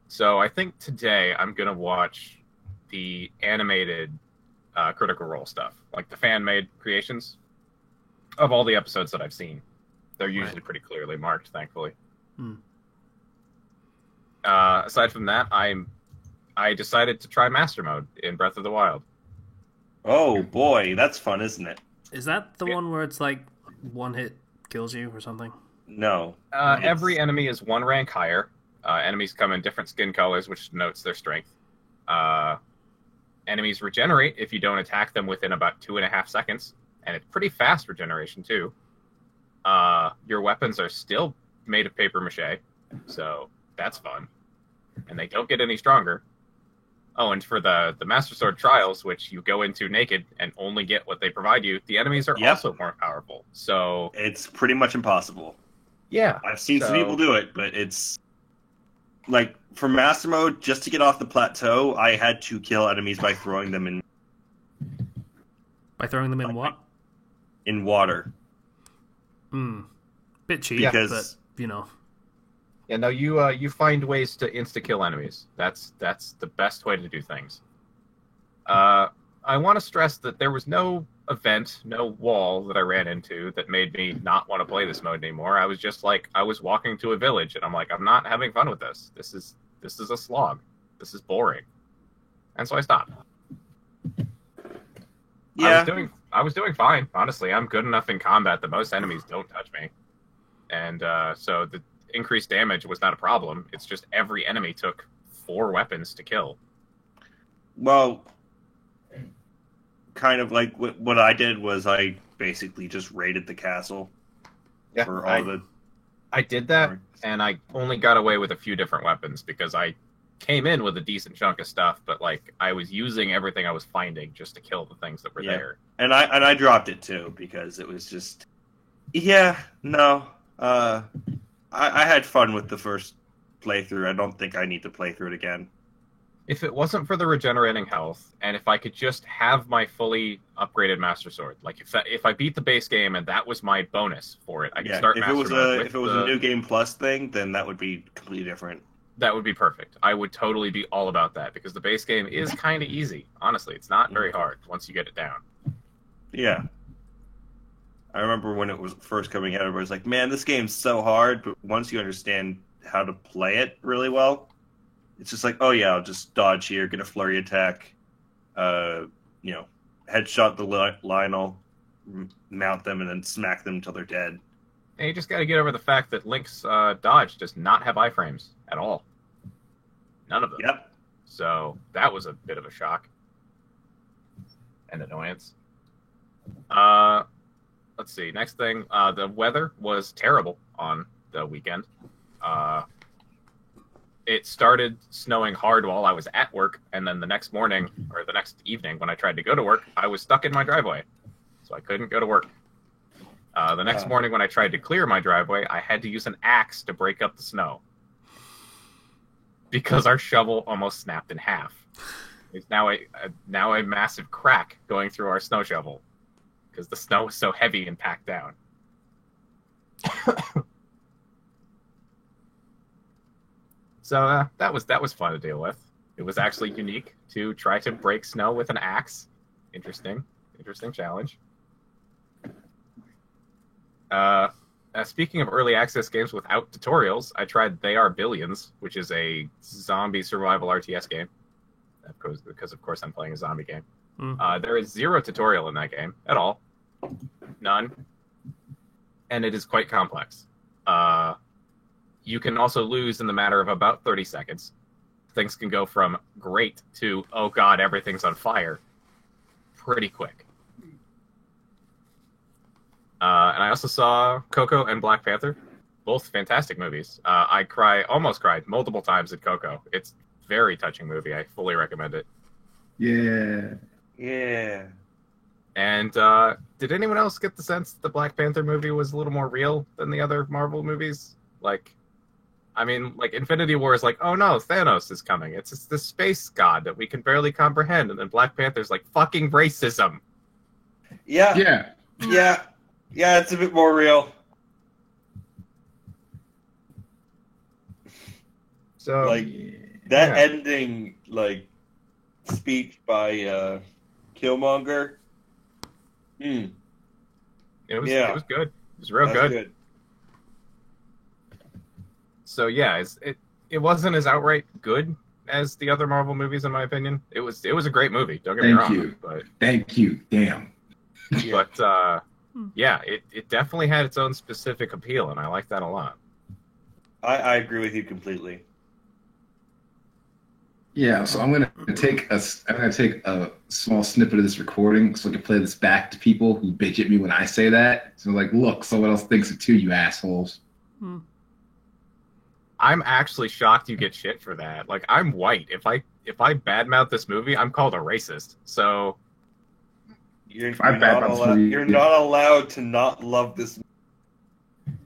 So I think today I'm going to watch the animated Critical Role stuff, like the fan-made creations of all the episodes that I've seen. They're usually Right. pretty clearly marked, thankfully. Hmm. Aside from that, I decided to try Master Mode in Breath of the Wild. Oh boy, that's fun, isn't it? Is that the Yeah. one where it's like one hit kills you or something? No. Every enemy is 1 rank higher. Enemies come in different skin colors, which denotes their strength. Enemies regenerate if you don't attack them within about 2.5 seconds, and it's pretty fast regeneration too. Your weapons are still made of paper mache, so that's fun, and they don't get any stronger. Oh, and for the Master Sword trials, which you go into naked and only get what they provide you, the enemies are Yep. also more powerful. So It's pretty much impossible. yeah, I've seen some So- people do it, but it's like for master mode, just to get off the plateau, I had to kill enemies by throwing them By throwing them in what? in water. Bit cheap, Because- but Yeah, no, you find ways to insta kill enemies. That's the best way to do things. I want to stress that there was no event, no wall that I ran into that made me not want to play this mode anymore. I was just like, I was walking to a village, and I'm like, I'm not having fun with this. This is a slog. This is boring, and so I stopped. Yeah. I was doing fine. Honestly, I'm good enough in combat that most enemies don't touch me, and so the increased damage was not a problem. It's just every enemy took 4 weapons to kill. Well, kind of like what I did was I basically just raided the castle for all the. I did that, and I only got away with a few different weapons because I came in with a decent chunk of stuff, but like I was using everything I was finding just to kill the things that were there. And I dropped it too because it was just no. I had fun with the first playthrough. I don't think I need to play through it again. If it wasn't for the regenerating health, and if I could just have my fully upgraded Master Sword, like if I beat the base game and that was my bonus for it, I could start Master Mode. If it was a New Game Plus thing, then that would be completely different. That would be perfect. I would totally be all about that because the base game is kind of easy. Honestly, it's not very hard once you get it down. Yeah. I remember when it was first coming out, everybody was like, man, this game's so hard, but once you understand how to play it really well, it's just like, oh yeah, I'll just dodge here, get a flurry attack, headshot the Lionel, mount them, and then smack them until they're dead. And you just got to get over the fact that Link's dodge does not have iframes at all. None of them. Yep. So that was a bit of a shock and annoyance. Let's see. Next thing, the weather was terrible on the weekend. It started snowing hard while I was at work, and then the next morning, or the next evening when I tried to go to work, I was stuck in my driveway. So I couldn't go to work. The next morning when I tried to clear my driveway, I had to use an axe to break up the snow. Because our shovel almost snapped in half. It's now a massive crack going through our snow shovel. Because the snow was so heavy and packed down. So that was fun to deal with. It was actually unique to try to break snow with an axe. Interesting challenge. Speaking of early access games without tutorials, I tried They Are Billions, which is a zombie survival RTS game. Because of course I'm playing a zombie game. There is zero tutorial in that game at all. None. And it is quite complex. You can also lose in the matter of about 30 seconds. Things can go from great to, oh god, everything's on fire, pretty quick. And I also saw Coco and Black Panther, both fantastic movies. I almost cried multiple times at Coco. It's a very touching movie. I fully recommend it. Yeah. And did anyone else get the sense that the Black Panther movie was a little more real than the other Marvel movies? Like Infinity War is like, oh no, Thanos is coming. It's the space god that we can barely comprehend. And then Black Panther's like, fucking racism. Yeah, it's a bit more real. So that ending speech by Killmonger. It was good. It was real good. So yeah, it wasn't as outright good as the other Marvel movies, in my opinion. It was a great movie. Don't get me wrong. Thank you. Damn. But it definitely had its own specific appeal, and I like that a lot. I agree with you completely. Yeah, so I'm gonna take a small snippet of this recording so I can play this back to people who bitch at me when I say that. So look, someone else thinks it too, you assholes. I'm actually shocked you get shit for that. Like, I'm white. If I badmouth this movie, I'm called a racist. So you're not allowed to not love this movie.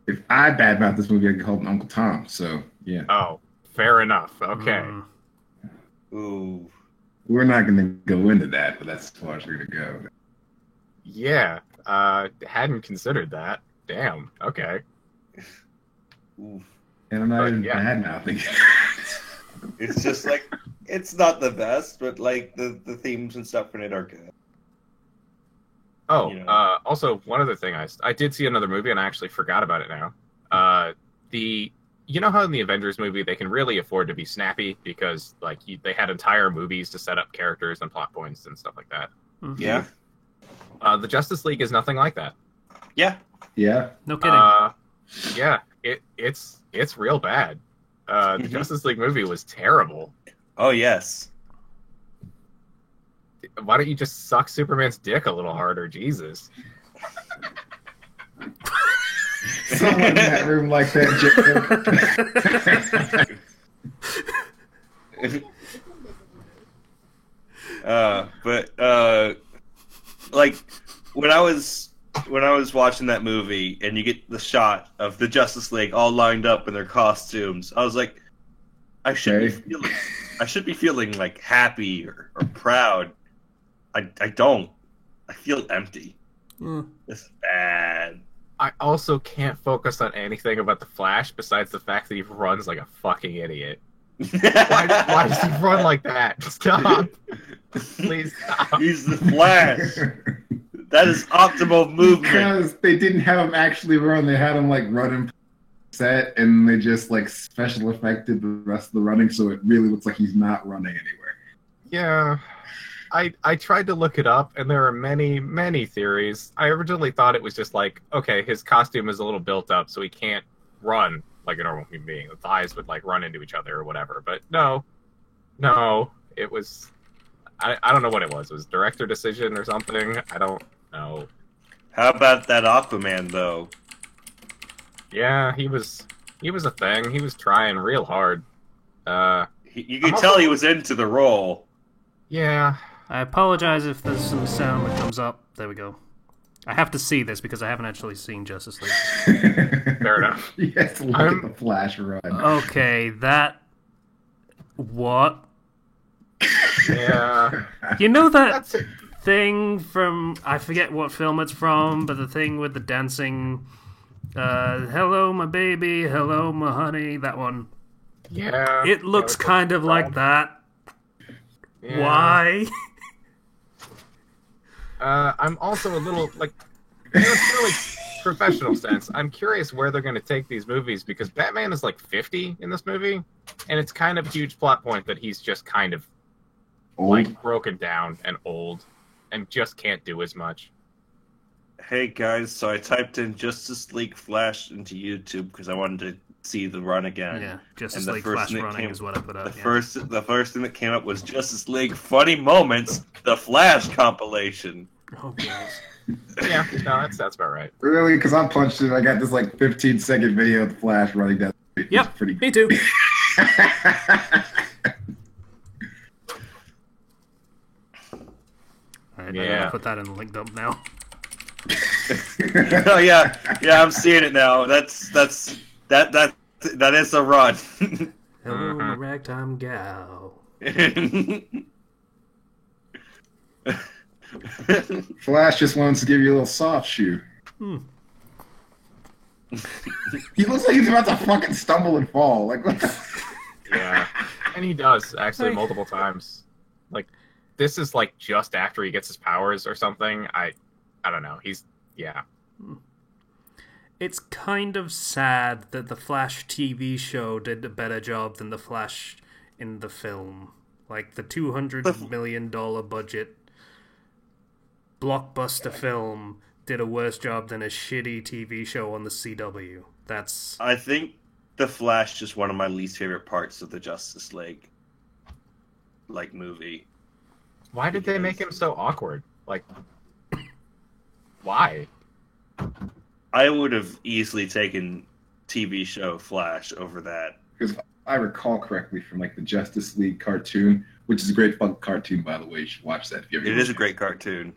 If I badmouth this movie, I can call him Uncle Tom. So yeah. Oh, fair enough. Okay. Ooh. We're not going to go into that, but that's as far as we're going to go. Yeah. Hadn't considered that. Damn. Okay. Oof. And I'm not even bad-mouthing. It's just it's not the best, but the themes and stuff in it are good. Oh, also one other thing, I did see another movie and I actually forgot about it now. You know how in the Avengers movie they can really afford to be snappy because they had entire movies to set up characters and plot points and stuff like that. Mm-hmm. Yeah. The Justice League is nothing like that. Yeah. Yeah. No kidding. Yeah. It's real bad. The Justice League movie was terrible. Oh yes. Why don't you just suck Superman's dick a little harder? Jesus. Someone in that room like that, Joe. Like when I was watching that movie and you get the shot of the Justice League all lined up in their costumes, I was like, I should be feeling like happy or proud. I don't. I feel empty. It's bad. I also can't focus on anything about the Flash besides the fact that he runs like a fucking idiot. Why does he run like that? Stop. Please stop. He's the Flash. That is optimal movement. Because they didn't have him actually run. They had him like running set, and they just like special effected the rest of the running, so it really looks like he's not running anywhere. Yeah. I tried to look it up, and there are many, many theories. I originally thought it was just like, okay, his costume is a little built up, so he can't run like a normal human being. The thighs would like run into each other or whatever. But no, it was. I don't know what it was. It was director decision or something. I don't know. How about that Aquaman though? Yeah, he was a thing. He was trying real hard. You could tell he was into the role. Yeah. I apologize if there's some sound that comes up. There we go. I have to see this because I haven't actually seen Justice League. Fair enough. You have to look at the Flash run. Okay, that... What? Yeah. You know that That's it. thing from... I forget what film it's from, but the thing with the dancing... hello, my baby, hello, my honey, that one. Yeah. It looks kind of like that. Yeah. Why? I'm also a little, like, in a purely professional sense, I'm curious where they're going to take these movies, because Batman is, like, 50 in this movie, and it's kind of a huge plot point that he's just kind of, like, broken down and old, and just can't do as much. Hey guys, so I typed in Justice League Flash into YouTube because I wanted to see the run again. Yeah, Justice And the League first Flash thing that running came- is what I put up. The first thing that came up was Justice League Funny Moments, the Flash compilation. Oh, God. Yeah, no, that's about right. Really? Because I'm punched in. I got this like 15-second video of the Flash running down the street. Yep, It's pretty me too. Alright, Yeah. I'm gonna put that in the link dump now. Oh yeah, I'm seeing it now. That is a run. Hello, my ragtime gal. Flash just wants to give you a little soft shoe. He looks like he's about to fucking stumble and fall. Like, what the... Yeah. And he does, actually, Hey. multiple times. Like, this is, like, just after he gets his powers or something. I don't know. Yeah. It's kind of sad that the Flash TV show did a better job than the Flash in the film. Like, the $200 million budget blockbuster film did a worse job than a shitty TV show on the CW. That's... I think the Flash is one of my least favorite parts of the Justice League, like, movie. Why did they make him so awkward? Like, why? I would have easily taken TV show Flash over that. Because if I recall correctly from like the Justice League cartoon, which is a great fun cartoon, by the way. You should watch that if you ever It is a great cartoon.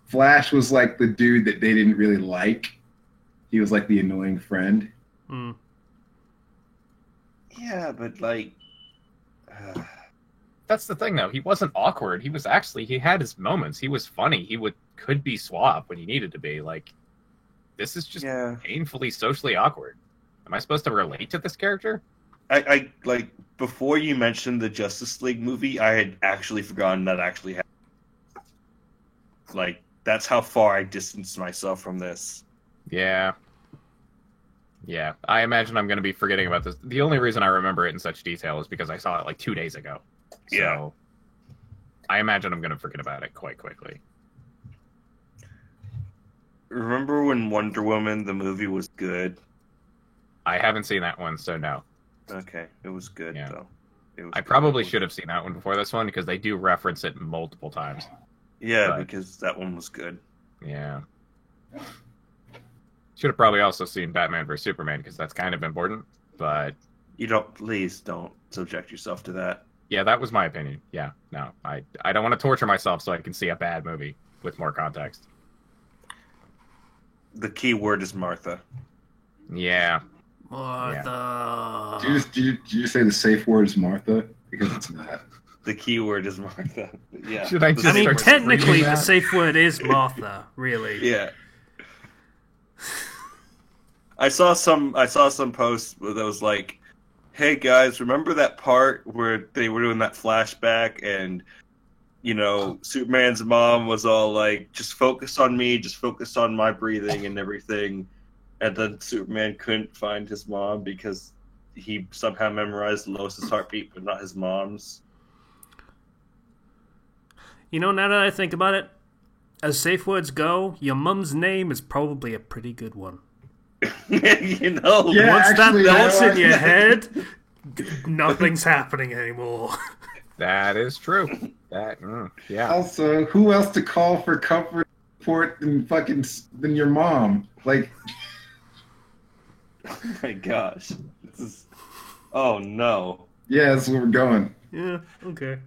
Flash was like the dude that they didn't really like. He was like the annoying friend. Yeah, but like... That's the thing, though. He wasn't awkward. He had his moments. He was funny. He could be suave when he needed to be. Like, this is just Yeah. painfully socially awkward. Am I supposed to relate to this character? I like, before you mentioned the Justice League movie, I had actually forgotten that actually happened. Like, that's how far I distanced myself from this. Yeah. Yeah. I imagine I'm going to be forgetting about this. The only reason I remember it in such detail is because I saw it like 2 days ago. So Yeah. I imagine I'm going to forget about it quite quickly. Remember when Wonder Woman, the movie, was good? I haven't seen that one, so no. Okay, it was good, Yeah. though. It was I good. probably should have seen that one before this one because they do reference it multiple times. Yeah, but- because that one was good. Yeah. Should have probably also seen Batman vs Superman because that's kind of important. But Please don't subject yourself to that. Yeah, that was my opinion. Yeah, no, I don't want to torture myself so I can see a bad movie with more context. The key word is Martha. Yeah. Martha. Did you say the safe word is Martha? Because it's not. The key word is Martha. Yeah. Should I just I mean, start technically, screaming the that? safe word is Martha. Really. Yeah. I saw some posts that was like, "Hey guys, remember that part where they were doing that flashback and Superman's mom was all like, just focus on me, just focus on my breathing and everything." And then Superman couldn't find his mom because he somehow memorized Lois's heartbeat, but not his mom's. Now that I think about it, as safe words go, your mum's name is probably a pretty good one. Yeah, Once actually, that's I in your like- head, nothing's happening anymore. That is true. Yeah. Also, who else to call for comfort, support than your mom? Like, Oh my gosh. This is... Oh no. yeah, that's where we're going. Yeah, okay.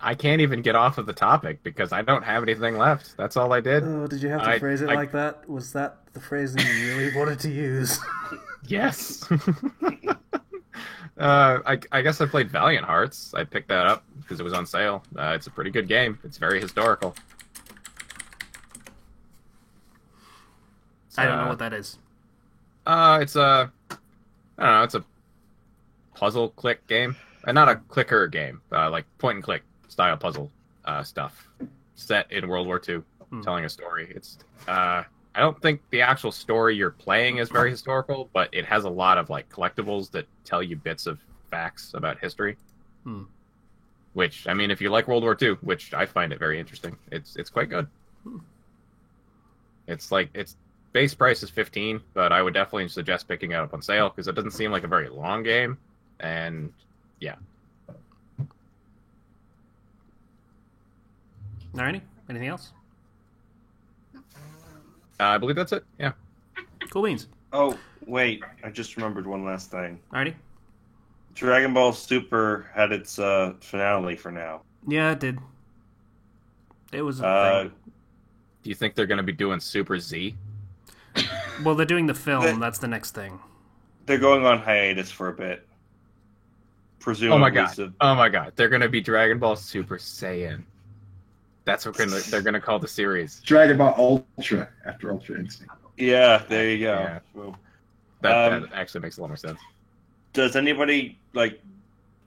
I can't even get off of the topic because I don't have anything left. That's all I did. Oh, did you have to I- phrase it I- like that? Was that the phrasing you really wanted to use? Yes. I guess I played Valiant Hearts. I picked that up because it was on sale. It's a pretty good game. It's very historical. I don't know what that is. It's a, I don't know. It's a puzzle click game, and not a clicker game. Like point and click style puzzle stuff set in World War II, telling a story. It's I don't think the actual story you're playing is very historical, but it has a lot of like collectibles that tell you bits of facts about history. Which, I mean, if you like World War II, which I find it very interesting, it's quite good. It's like its base price is $15, but I would definitely suggest picking it up on sale because it doesn't seem like a very long game, and yeah. Alrighty. Anything else? I believe that's it. Yeah. Cool beans. Oh, wait. I just remembered one last thing. Alrighty. Dragon Ball Super had its finale for now. Yeah, it did. It was a thing. Do you think they're going to be doing Super Z? Well, they're doing the film. the- That's the next thing. They're going on hiatus for a bit. Presumably. Oh my god! so- Oh my god! They're going to be Dragon Ball Super Saiyan. That's what they're going to call the series. Dragon Ball Ultra after Ultra Instinct. Yeah, there you go. Yeah. Well, That actually makes a lot more sense. does anybody like?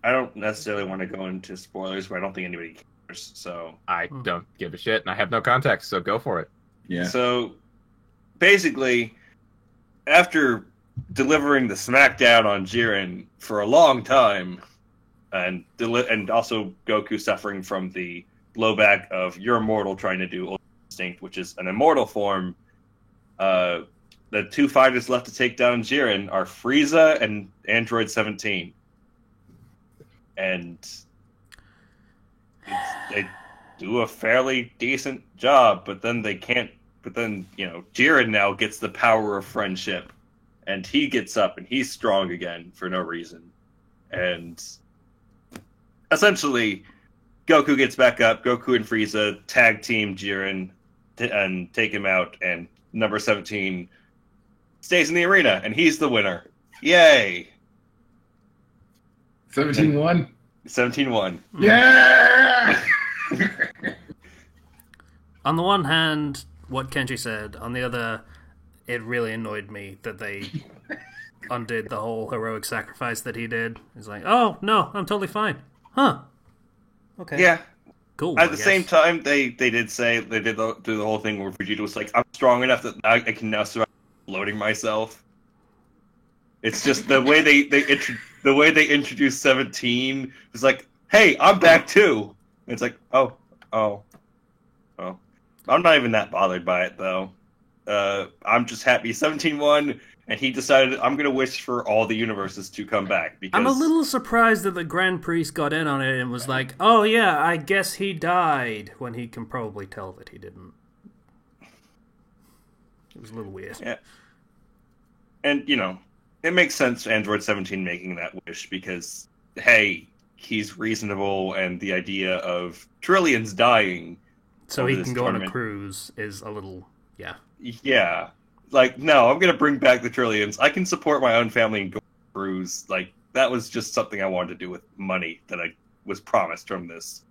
I don't necessarily want to go into spoilers, but I don't think anybody cares. So, I don't give a shit, and I have no context, so go for it. Yeah. so basically, after delivering the smackdown on Jiren for a long time, and also Goku suffering from the blowback of you're immortal trying to do Ultra Instinct, which is an immortal form. The two fighters left to take down Jiren are Frieza and Android 17. And they do a fairly decent job, but then they can't. But then, Jiren now gets the power of friendship, and he gets up and he's strong again for no reason. And essentially, Goku gets back up. Goku and Frieza tag team Jiren and take him out, and number 17 stays in the arena, and he's the winner. Yay! 17-1? 17-1. Yeah! On the one hand, what Kenji said. On the other, it really annoyed me that they undid the whole heroic sacrifice that he did. It's like, oh, no, I'm totally fine. Huh. Okay. Yeah. Cool. At I the guess. same time, they did say they did do the whole thing where Vegeta was like, "I'm strong enough that I can now survive loading myself." It's just the way they introduced 17 was like, "Hey, I'm back too." And it's like, oh. I'm not even that bothered by it though. I'm just happy 17 won, and he decided I'm gonna wish for all the universes to come back because I'm a little surprised that the Grand Priest got in on it and was like, oh yeah, I guess he died, when he can probably tell that he didn't. It was a little weird. Yeah. And, it makes sense Android 17 making that wish because, hey, he's reasonable, and the idea of trillions dying. So over he this can go on a tournament- cruise is a little, yeah. Yeah. Like, no, I'm gonna bring back the trillions. I can support my own family and go on a cruise. Like, that was just something I wanted to do with money that I was promised from this.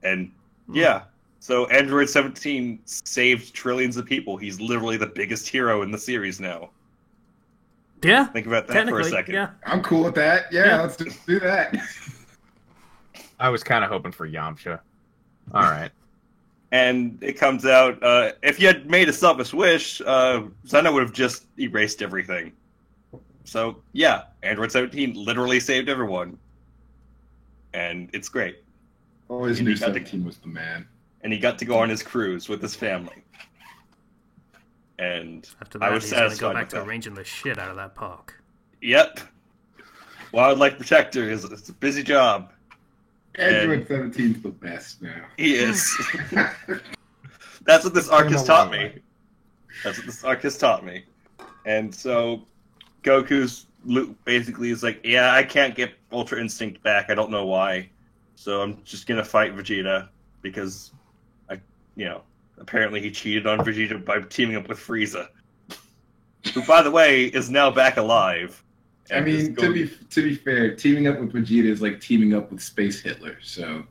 And yeah. So Android 17 saved trillions of people. He's literally the biggest hero in the series now. Yeah, Think about that for a technically, second. yeah. I'm cool with that. Yeah, let's just do that. I was kind of hoping for Yamcha. All right. And it comes out, if you had made a selfish wish, Zena would have just erased everything. So, yeah, Android 17 literally saved everyone. And it's great. Always And knew he got to- 17 was the man. And he got to go on his cruise with his family. And After I that, was he's going to satisfied go back with to that. arranging the shit out of that park. Yep. Wildlife protector is it's a busy job. Android 17's the best now. He is. That's what this arc Came has a taught long me. way. That's what this arc has taught me. And so Goku's basically is like, yeah, I can't get Ultra Instinct back. I don't know why. So I'm just going to fight Vegeta because, apparently he cheated on Vegeta by teaming up with Frieza. Who, by the way, is now back alive. I And is mean, going to be fair, teaming up with Vegeta is like teaming up with Space Hitler. So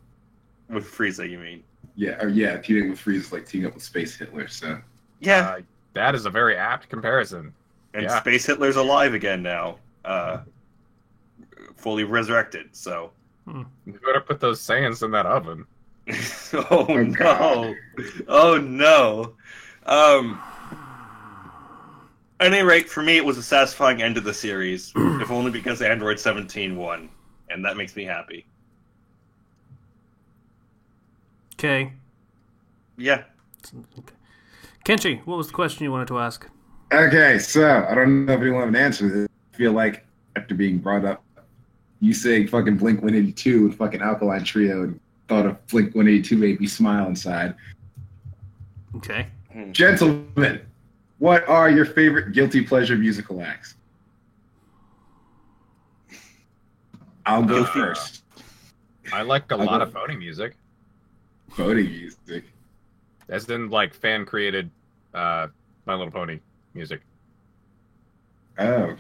with Frieza, you mean? yeah, teaming up with Frieza is like teaming up with Space Hitler. So Yeah. That is a very apt comparison. And Yeah. Space Hitler's alive again now, fully resurrected. So, You better put those Saiyans in that oven. oh no, God. oh no. At any rate, for me, it was a satisfying end of the series, if only because Android 17 won, and that makes me happy. Okay. Yeah. Okay. Kenshi, what was the question you wanted to ask? okay, so I don't know if anyone have an answer to this. I feel like after being brought up, you saying fucking Blink 182 and fucking Alkaline Trio and thought of Blink 182 made me smile inside. Okay. Gentlemen, what are your favorite guilty pleasure musical acts? I'll go first. I like a I'll lot go- of voting music, Voting music. as in like fan created My Little Pony music. Oh.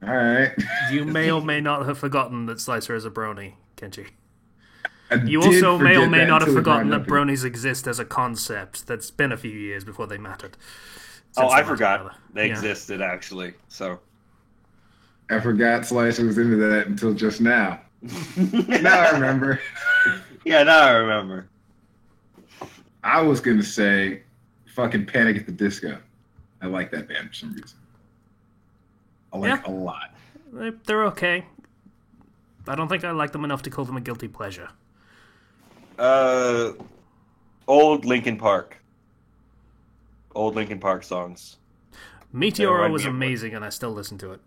All right. You may or may not have forgotten that Slicer is a brony, Kenshi. I You did also may or forget may that not have until it forgotten brought that up bronies exist as a concept that's been a few years before they mattered. Oh, Since I the last forgot brother. they Yeah. existed, actually. So. I forgot Slicer was into that until just now. Now I remember. Yeah, now I remember. I was gonna say fucking Panic at the Disco. I like that band for some reason. I like Yeah. a lot. They're okay. I don't think I like them enough to call them a guilty pleasure. Old Linkin Park. Old Linkin Park songs. Meteora remind was me of what- amazing, and I still listen to it.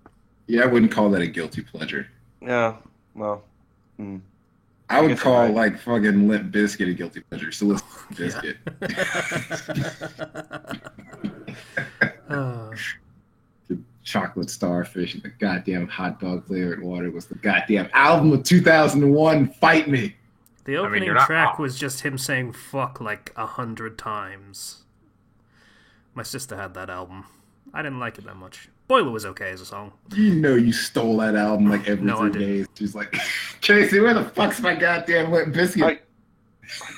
Yeah, I wouldn't call that a guilty pleasure. Yeah, well. I would guess call you're right. like fucking Limp Bizkit a guilty pleasure. So listen to Bizkit. Uh, The chocolate starfish and the goddamn hot dog flavored water was the goddamn album of 2001. Fight me. the opening you're not track wrong. was just him saying fuck like 100 times. My sister had that album. I didn't like it that much. Boiler was okay as a song. You know you stole that album like every No, I 3 didn't. days. She's like, Tracy, where the fuck's my goddamn Limp Bizkit? I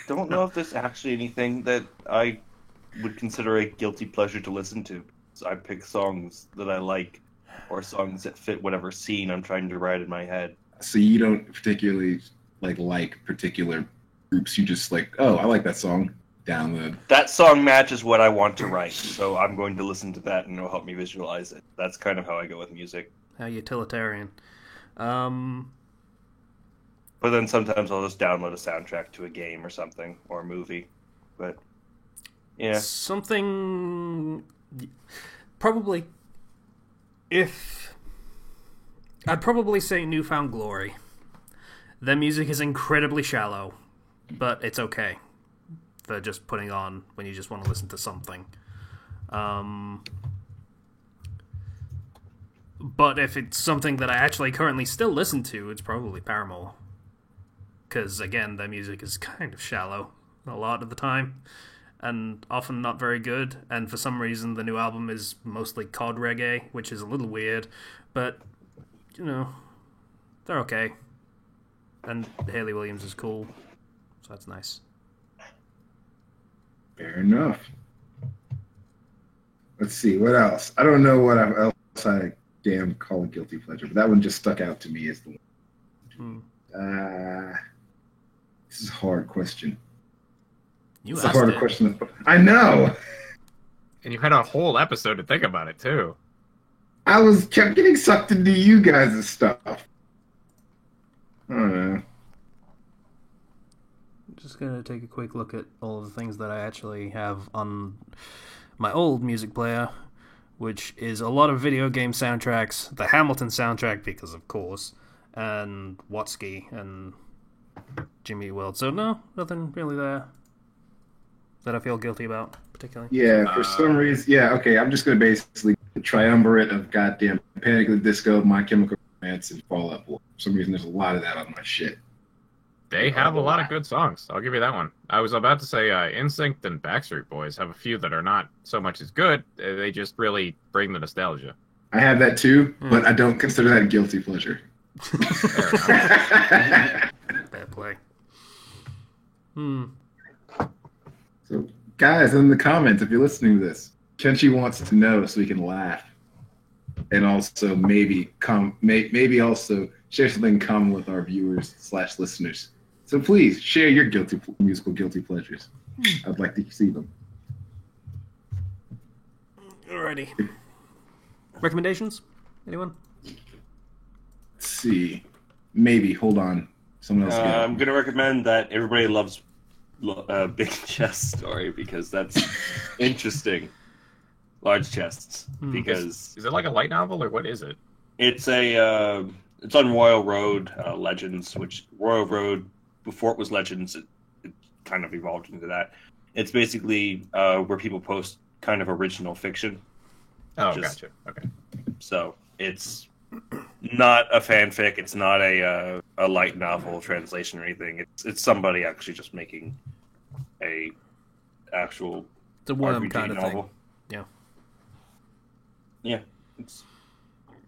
don't know if there's actually anything that I would consider a guilty pleasure to listen to. So I pick songs that I like, or songs that fit whatever scene I'm trying to write in my head. So you don't particularly like particular groups. You just like, oh, I like that song. Download. That song matches what I want to write, so I'm going to listen to that and it'll help me visualize it. That's kind of how I go with music. How utilitarian. But then sometimes I'll just download a soundtrack to a game or something, or a movie. But, yeah. Something. Probably. I'd probably say Newfound Glory. Their music is incredibly shallow, but it's okay for just putting on when you just want to listen to something. But if it's something that I actually currently still listen to, it's probably Paramore. Because, again, their music is kind of shallow a lot of the time, and often not very good, and for some reason the new album is mostly COD reggae, which is a little weird, but, you know, they're okay. And Hayley Williams is cool, so that's nice. Fair enough. Let's see, what else? I don't know what else I damn call a guilty pleasure, but that one just stuck out to me as the one. This is a hard question. You It's a asked harder it. question. I know. And you had a whole episode to think about it too. I kept getting sucked into you guys' stuff. I don't know. Just gonna take a quick look at all of the things that I actually have on my old music player, which is a lot of video game soundtracks, the Hamilton soundtrack, because of course, and Watsky and Jimmy Eat World. So no, nothing really there that I feel guilty about, particularly. Yeah, for some reason. Yeah, okay. I'm just going to basically the triumvirate of goddamn Panic at the Disco, My Chemical Romance, and Fall Out Boy. For some reason, there's a lot of that on my shit. They have a lot of good songs. I'll give you that one. I was about to say NSYNC and Backstreet Boys have a few that are not so much as good. They just really bring the nostalgia. I have that too, but I don't consider that a guilty pleasure. Fair enough. Bad play. So, guys, in the comments, if you're listening to this, Kenshi wants to know so we can laugh, and also maybe also share something in common with our viewers/listeners. So please share your musical guilty pleasures. I'd like to see them. Alrighty. Recommendations? Anyone? Let's see. Maybe. Hold on. Someone else. I'm going to recommend that everybody loves Big Chest Story because that's interesting. Large chests. Because Is it like a light novel or what is it? it's it's on Royal Road Legends, which Royal Road, before it was Legends, it kind of evolved into that. It's basically where people post kind of original fiction. Oh, Just- gotcha. Okay. So it's not a fanfic. It's not a light novel translation or anything. It's somebody actually just making a actual It's a worm RPG kind of novel. thing. Yeah. Yeah, it's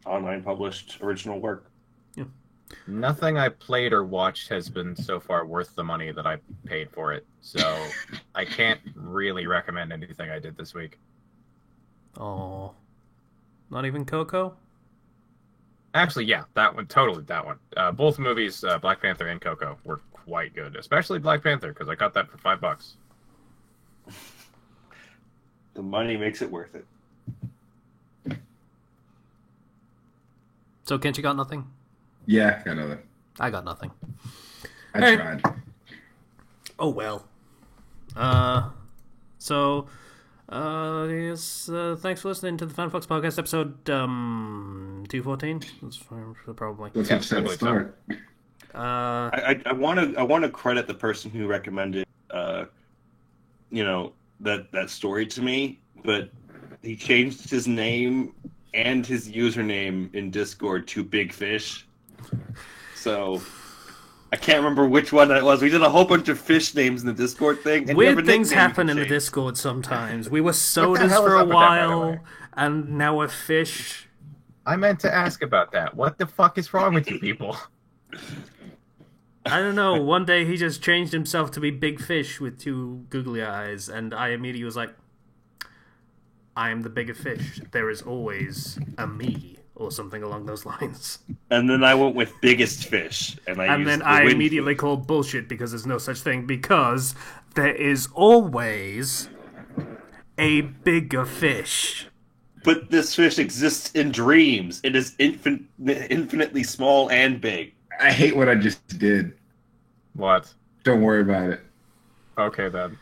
online published original work. Nothing I played or watched has been so far worth the money that I paid for it. So I can't really recommend anything I did this week. Oh. Not even Coco? Actually, yeah, that one. Totally, that one. Both movies, Black Panther and Coco, were quite good. Especially Black Panther, because I got that for $5. The money makes it worth it. So Kent, you got nothing? Yeah, got another. I got nothing. I Hey. tried. Oh well. Yes, thanks for listening to the FanFox Podcast episode 214. That's probably. Let's Yeah, have to totally start. I want to credit the person who recommended that story to me, but he changed his name and his username in Discord to Big Fish. So I can't remember which one that was. We did a whole bunch of fish names in the Discord thing. And we have Weird a things nickname you happen can in the change. Discord sometimes. We were What the sodas hell is for a up with that, by the while, way? and now we're fish. I meant to ask about that. What the fuck is wrong with you people? I don't know. One day he just changed himself to be Big Fish with two googly eyes, and I immediately was like, I am the bigger fish. There is always a me, or something along those lines. And then I went with Biggest Fish, and And then I immediately called bullshit because there's no such thing, because there is always a bigger fish. But this fish exists in dreams. It is infinitely small and big. I hate what I just did. What? Don't worry about it. Okay, then.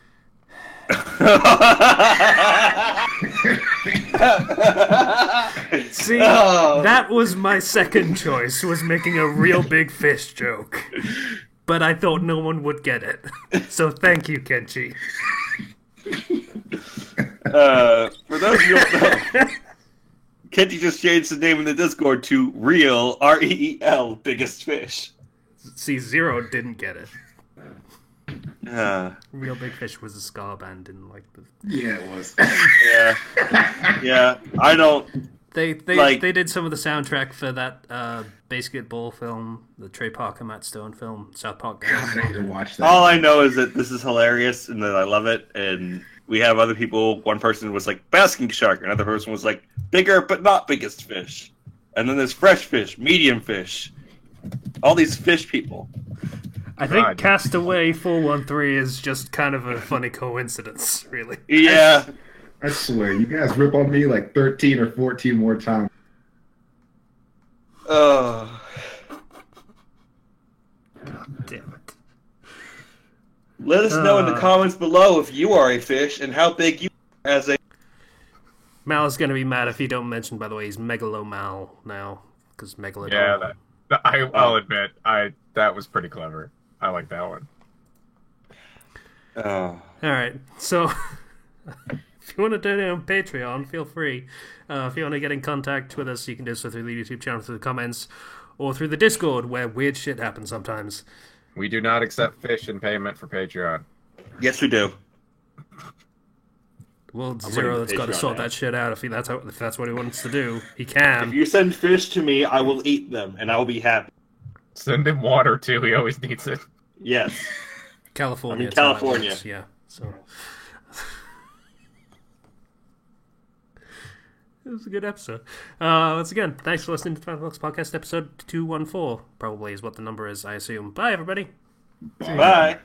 See, Oh. that was my second choice, was making a real big fish joke. But I thought no one would get it. So thank you, Kenchi. For those of you who don't know, Can't you just change the name in the Discord to Real REEL Biggest Fish? See, Zero didn't get it. Uh, Real Big Fish was a ska band, didn't like the. Yeah, it was. yeah, yeah. I don't. They Like- they did some of the soundtrack for that basketball film, the Trey Parker Matt Stone film, South Park God, Girls. I need to watch that. All I know is that this is hilarious and that I love it. And we have other people. One person was like basking shark. Another person was like bigger but not biggest fish. And then there's fresh fish, medium fish. All these fish people. I think God. Castaway 413 is just kind of a funny coincidence, really. Yeah. I swear, you guys rip on me like 13 or 14 more times. Oh. Damn it. Let us know in the comments below if you are a fish and how big you are as a. Mal is going to be mad if you don't mention, by the way, he's Megalomal now, because Megalodon. Yeah, I'll admit, that was pretty clever. I like that one. Oh. Alright, so if you want to donate on Patreon, feel free. If you want to get in contact with us, you can do so through the YouTube channel, through the comments, or through the Discord, where weird shit happens sometimes. We do not accept fish in payment for Patreon. Yes, we do. Well, I'm Zero running has got to Patreon sort now. that shit out if that's what he wants to do. He If can. you send fish to me, I will eat them and I will be happy. Send him water, too. He always needs it. Yes. California. I'm in it's how that California. works, yeah, so. It was a good episode. Once again, thanks for listening to the Final Box Podcast episode 214. Probably is what the number is, I assume. Bye, everybody. Bye.